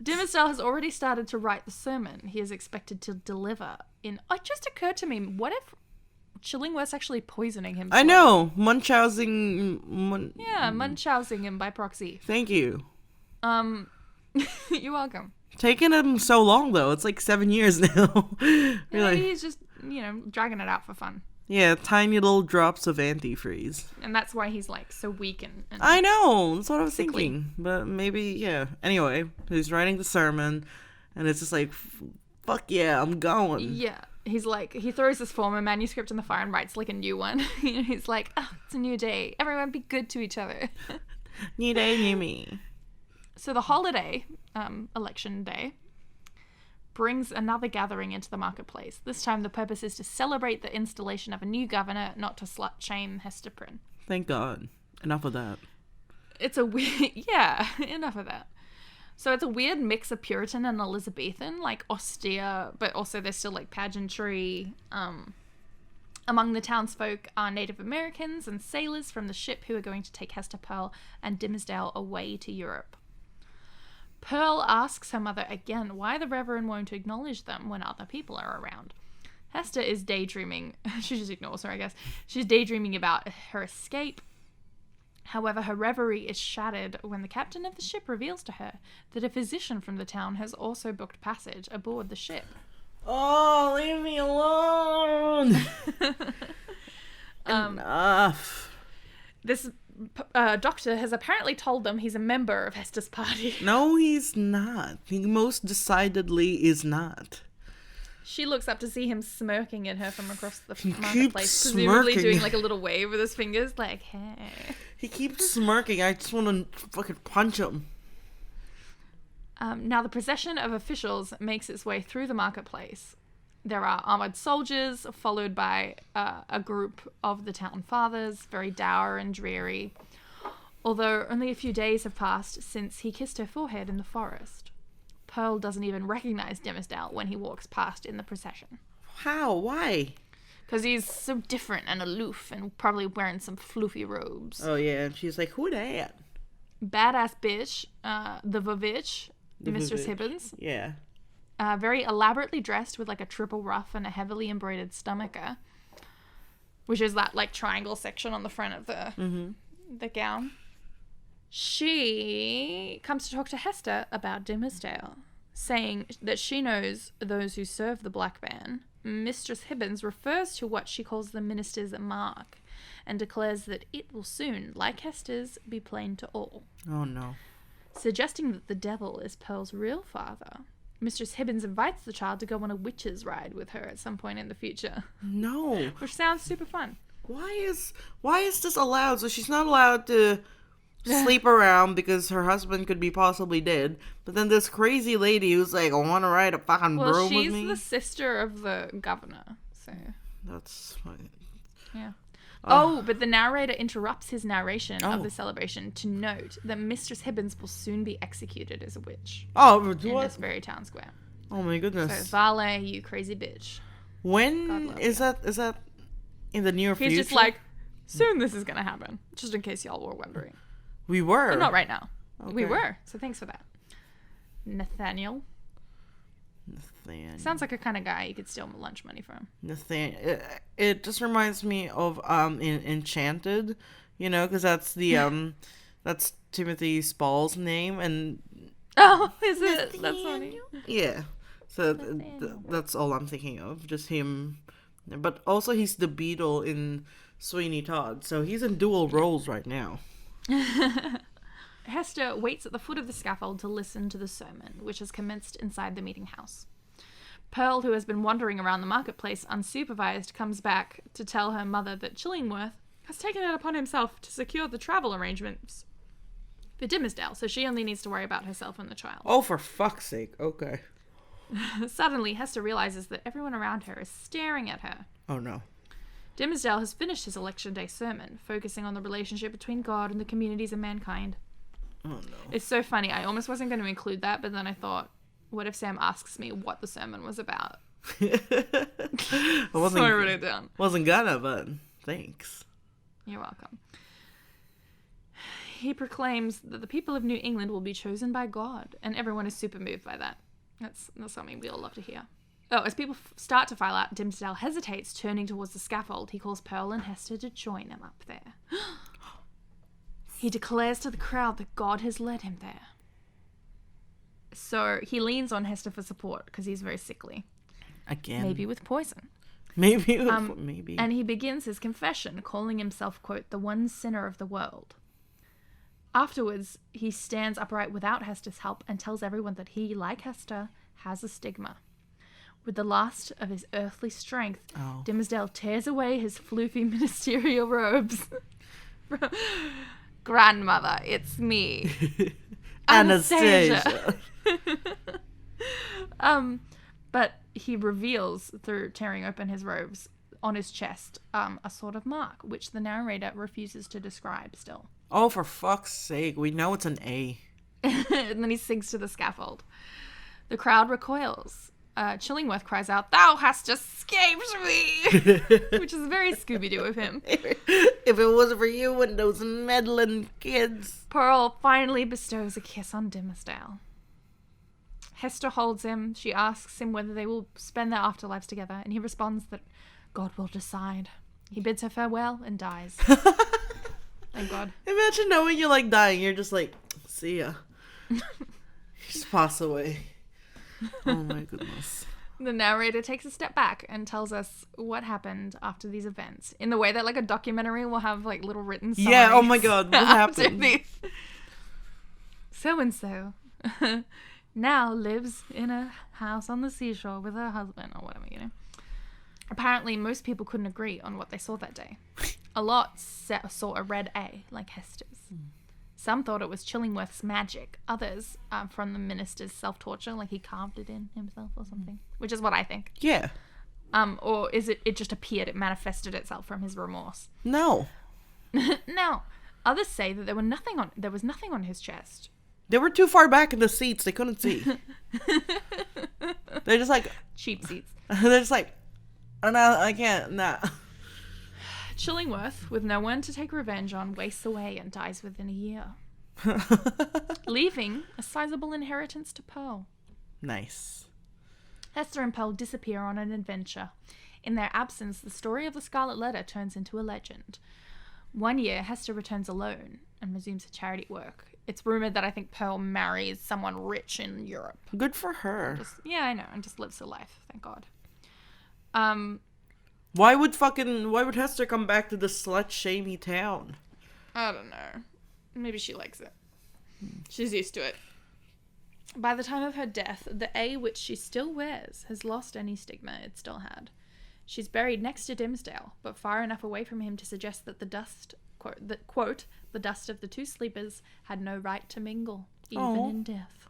[SPEAKER 2] Dimmesdale has already started to write the sermon he is expected to deliver. It just occurred to me, what if Chillingworth's actually poisoning him?
[SPEAKER 1] I know. Munchausen.
[SPEAKER 2] Yeah, Munchausen him by proxy.
[SPEAKER 1] Thank you.
[SPEAKER 2] You're welcome.
[SPEAKER 1] Taking him so long, though. It's like 7 years now.
[SPEAKER 2] Maybe he's just, dragging it out for fun.
[SPEAKER 1] Yeah, tiny little drops of antifreeze.
[SPEAKER 2] And that's why he's, like, so weak and
[SPEAKER 1] I know! That's what I was
[SPEAKER 2] sickly.
[SPEAKER 1] thinking. But maybe, yeah. Anyway, he's writing the sermon, and it's just like, fuck yeah, I'm going.
[SPEAKER 2] Yeah. He's like, he throws his former manuscript in the fire and writes, like, a new one. He's like, it's a new day. Everyone be good to each other.
[SPEAKER 1] New day, new me.
[SPEAKER 2] So the holiday, Election Day, brings another gathering into the marketplace. This time the purpose is to celebrate the installation of a new governor, not to slut-shame Hester Prynne.
[SPEAKER 1] Thank God. Enough of that.
[SPEAKER 2] It's a weird... Yeah, enough of that. So it's a weird mix of Puritan and Elizabethan, like austere, but also there's still like pageantry. Among the townsfolk are Native Americans and sailors from the ship who are going to take Hester, Pearl, and Dimmesdale away to Europe. Pearl asks her mother again why the Reverend won't acknowledge them when other people are around. Hester is daydreaming. She just ignores her, I guess. She's daydreaming about her escape. However, her reverie is shattered when the captain of the ship reveals to her that a physician from the town has also booked passage aboard the ship.
[SPEAKER 1] Oh, leave me alone! Enough.
[SPEAKER 2] This doctor has apparently told them he's a member of Hester's party.
[SPEAKER 1] No, he's not. He most decidedly is not.
[SPEAKER 2] She looks up to see him smirking at her from across the
[SPEAKER 1] He
[SPEAKER 2] marketplace,
[SPEAKER 1] keeps
[SPEAKER 2] presumably
[SPEAKER 1] smirking.
[SPEAKER 2] doing like a little wave with his fingers, like, hey.
[SPEAKER 1] He keeps smirking. I just want to fucking punch him.
[SPEAKER 2] Now the procession of officials makes its way through the marketplace. There are armored soldiers, followed by a group of the town fathers, very dour and dreary, although only a few days have passed since he kissed her forehead in the forest. Pearl doesn't even recognize Dimmesdale when he walks past in the procession.
[SPEAKER 1] How? Why?
[SPEAKER 2] Because he's so different and aloof and probably wearing some floofy robes.
[SPEAKER 1] Oh, yeah, and she's like, who that?
[SPEAKER 2] Badass bitch, the Vavitch,
[SPEAKER 1] The
[SPEAKER 2] Mistress
[SPEAKER 1] Vavitch.
[SPEAKER 2] Hibbins.
[SPEAKER 1] Yeah.
[SPEAKER 2] Very elaborately dressed with like a triple ruff and a heavily embroidered stomacher, which is that like triangle section on the front of the gown. She comes to talk to Hester about Dimmesdale, saying that she knows those who serve the Black Band. Mistress Hibbins refers to what she calls the minister's mark and declares that it will soon, like Hester's, be plain to all.
[SPEAKER 1] Oh, no.
[SPEAKER 2] Suggesting that the devil is Pearl's real father. Mistress Hibbins invites the child to go on a witch's ride with her at some point in the future.
[SPEAKER 1] No.
[SPEAKER 2] Which sounds super fun.
[SPEAKER 1] Why is this allowed? So she's not allowed to sleep around because her husband could be possibly dead. But then this crazy lady who's like, I want to ride a fucking
[SPEAKER 2] Well,
[SPEAKER 1] broom with
[SPEAKER 2] she's
[SPEAKER 1] me.
[SPEAKER 2] the sister of the governor, so
[SPEAKER 1] That's fine.
[SPEAKER 2] yeah. Oh, but the narrator interrupts his narration of
[SPEAKER 1] Oh.
[SPEAKER 2] the celebration to note that Mistress Hibbins will soon be executed as a witch
[SPEAKER 1] Oh,
[SPEAKER 2] in
[SPEAKER 1] what?
[SPEAKER 2] this very town square.
[SPEAKER 1] Oh my
[SPEAKER 2] So,
[SPEAKER 1] goodness.
[SPEAKER 2] Vale, you crazy bitch. God
[SPEAKER 1] When
[SPEAKER 2] love
[SPEAKER 1] is
[SPEAKER 2] you.
[SPEAKER 1] that in the near
[SPEAKER 2] He's
[SPEAKER 1] future?
[SPEAKER 2] just like, soon this is going to happen, just in case y'all were wondering.
[SPEAKER 1] we were.
[SPEAKER 2] But not right now. We
[SPEAKER 1] Okay.
[SPEAKER 2] were, so thanks for that. Nathaniel. Sounds like a kind of guy you could steal lunch money from.
[SPEAKER 1] Nathaniel. It just reminds me of in Enchanted, because that's the that's Timothy Spall's name, and
[SPEAKER 2] Oh, is it? That's funny.
[SPEAKER 1] yeah. So
[SPEAKER 2] Nathaniel.
[SPEAKER 1] that's all I'm thinking of, just him. But also he's the Beetle in Sweeney Todd, so he's in dual roles right now.
[SPEAKER 2] Hester waits at the foot of the scaffold to listen to the sermon, which has commenced inside the meeting house. Pearl, who has been wandering around the marketplace unsupervised, comes back to tell her mother that Chillingworth has taken it upon himself to secure the travel arrangements for Dimmesdale, so she only needs to worry about herself and the child.
[SPEAKER 1] Oh, for fuck's sake. Okay.
[SPEAKER 2] Suddenly, Hester realizes that everyone around her is staring at her.
[SPEAKER 1] Oh, no.
[SPEAKER 2] Dimmesdale has finished his Election Day sermon, focusing on the relationship between God and the communities of mankind.
[SPEAKER 1] Oh, no.
[SPEAKER 2] It's so funny. I almost wasn't going to include that, but then I thought, what if Sam asks me what the sermon was about?
[SPEAKER 1] I
[SPEAKER 2] So I wrote it down.
[SPEAKER 1] wasn't gonna, but thanks.
[SPEAKER 2] You're welcome. He proclaims that the people of New England will be chosen by God, and everyone is super moved by that. That's something we all love to hear. Oh, as people start to file out, Dimmesdale hesitates, turning towards the scaffold. He calls Pearl and Hester to join him up there. He declares to the crowd that God has led him there. So he leans on Hester for support because he's very sickly.
[SPEAKER 1] Again.
[SPEAKER 2] Maybe with poison.
[SPEAKER 1] Maybe.
[SPEAKER 2] And he begins his confession, calling himself, quote, the one sinner of the world. Afterwards, he stands upright without Hester's help and tells everyone that he, like Hester, has a stigma. With the last of his earthly strength,
[SPEAKER 1] Oh.
[SPEAKER 2] Dimmesdale tears away his floofy ministerial robes. Grandmother, it's me.
[SPEAKER 1] Anastasia.
[SPEAKER 2] But he reveals, through tearing open his robes, on his chest, a sort of mark, which the narrator refuses to describe still.
[SPEAKER 1] Oh, for fuck's sake. We know it's an A.
[SPEAKER 2] And then he sinks to the scaffold. The crowd recoils. Chillingworth cries out, "Thou hast escaped me!" Which is very Scooby-Doo of him.
[SPEAKER 1] If it wasn't for you and those meddling kids.
[SPEAKER 2] Pearl finally bestows a kiss on Dimmesdale. Hester holds him. She asks him whether they will spend their afterlives together, and he responds that God will decide. He bids her farewell and dies. Thank God.
[SPEAKER 1] Imagine knowing you're like dying. You're just like, see ya. You just pass away. Oh my goodness.
[SPEAKER 2] The narrator takes a step back and tells us what happened after these events, in the way that like a documentary will have like little written summaries.
[SPEAKER 1] Yeah, oh my God, what
[SPEAKER 2] after
[SPEAKER 1] happened?
[SPEAKER 2] these. So-and-so now lives in a house on the seashore with her husband, or whatever, Apparently, most people couldn't agree on what they saw that day. A lot saw a red A, like Hester's. Some thought it was Chillingworth's magic. Others from the minister's self-torture, like he carved it in himself or something. Which is what I think.
[SPEAKER 1] Yeah.
[SPEAKER 2] Or is it just appeared, it manifested itself from his remorse?
[SPEAKER 1] No.
[SPEAKER 2] Now, others say that there was nothing on his chest.
[SPEAKER 1] They were too far back in the seats. They couldn't see. They're just like...
[SPEAKER 2] Cheap seats.
[SPEAKER 1] They're just like, oh, no, I can't, nah.
[SPEAKER 2] Chillingworth, with no one to take revenge on, wastes away and dies within a year. Leaving a sizable inheritance to Pearl.
[SPEAKER 1] Nice.
[SPEAKER 2] Hester and Pearl disappear on an adventure. In their absence, the story of the Scarlet Letter turns into a legend. One year, Hester returns alone and resumes her charity work. It's rumored that I think Pearl marries someone rich in Europe.
[SPEAKER 1] Good for her.
[SPEAKER 2] Yeah, I know, and just lives her life, thank God.
[SPEAKER 1] Why would Hester come back to the slut-shamey town?
[SPEAKER 2] I don't know. Maybe she likes it. She's used to it. By the time of her death, the A which she still wears has lost any stigma it still had. She's buried next to Dimmesdale, but far enough away from him to suggest that the dust, quote, the dust of the two sleepers had no right to mingle, even in death.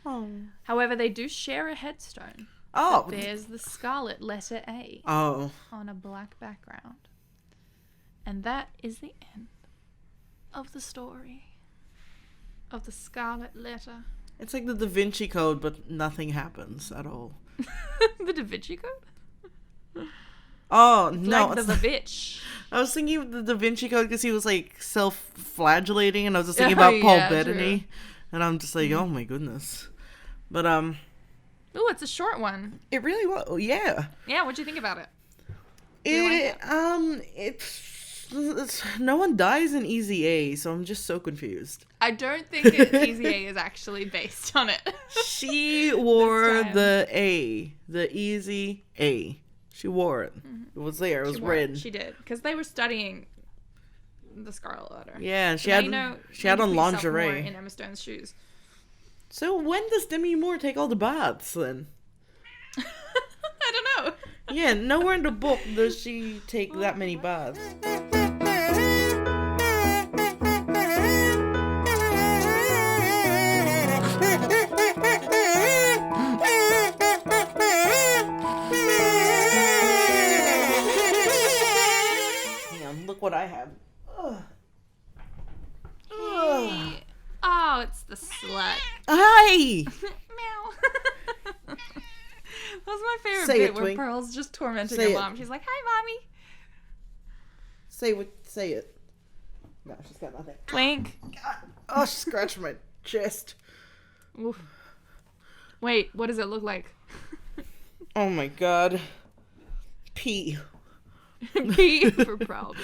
[SPEAKER 1] Oh.
[SPEAKER 2] However, they do share a headstone.
[SPEAKER 1] Oh.
[SPEAKER 2] That bears the scarlet letter A on a black background. And that is the end of the story of the Scarlet Letter.
[SPEAKER 1] It's like the Da Vinci Code, but nothing happens at all.
[SPEAKER 2] The Da Vinci Code?
[SPEAKER 1] Oh,
[SPEAKER 2] it's
[SPEAKER 1] no.
[SPEAKER 2] Like the bitch.
[SPEAKER 1] I was thinking of the Da Vinci Code because he was like self-flagellating, and I was just thinking about Paul Bettany. True. And I'm just like, oh my goodness. But,
[SPEAKER 2] ooh, it's a short one.
[SPEAKER 1] It really was, yeah.
[SPEAKER 2] Yeah, what'd you think about it?
[SPEAKER 1] It's no one dies in Easy A, so I'm just so confused.
[SPEAKER 2] I don't think Easy A is actually based on it.
[SPEAKER 1] She wore the A, the Easy A. She wore it. Mm-hmm. It was there. It was red.
[SPEAKER 2] She did, because they were studying the Scarlet Letter.
[SPEAKER 1] Yeah, she had on lingerie
[SPEAKER 2] in Emma Stone's shoes.
[SPEAKER 1] So when does Demi Moore take all the baths then?
[SPEAKER 2] I don't know.
[SPEAKER 1] Yeah, nowhere in the book does she take that many baths. Hang on, look what I have. Ugh.
[SPEAKER 2] Hey. Oh, it's the slut.
[SPEAKER 1] Hi!
[SPEAKER 2] Meow. That was my favorite
[SPEAKER 1] Say
[SPEAKER 2] bit
[SPEAKER 1] it,
[SPEAKER 2] where
[SPEAKER 1] Twink.
[SPEAKER 2] Pearl's just tormenting
[SPEAKER 1] Say
[SPEAKER 2] her
[SPEAKER 1] it.
[SPEAKER 2] mom. She's like, "Hi, mommy."
[SPEAKER 1] Say it. No, she's got nothing.
[SPEAKER 2] Twink.
[SPEAKER 1] God. Oh, she scratched my chest.
[SPEAKER 2] Oof. Wait, what does it look like?
[SPEAKER 1] Oh my god. P.
[SPEAKER 2] P for problem.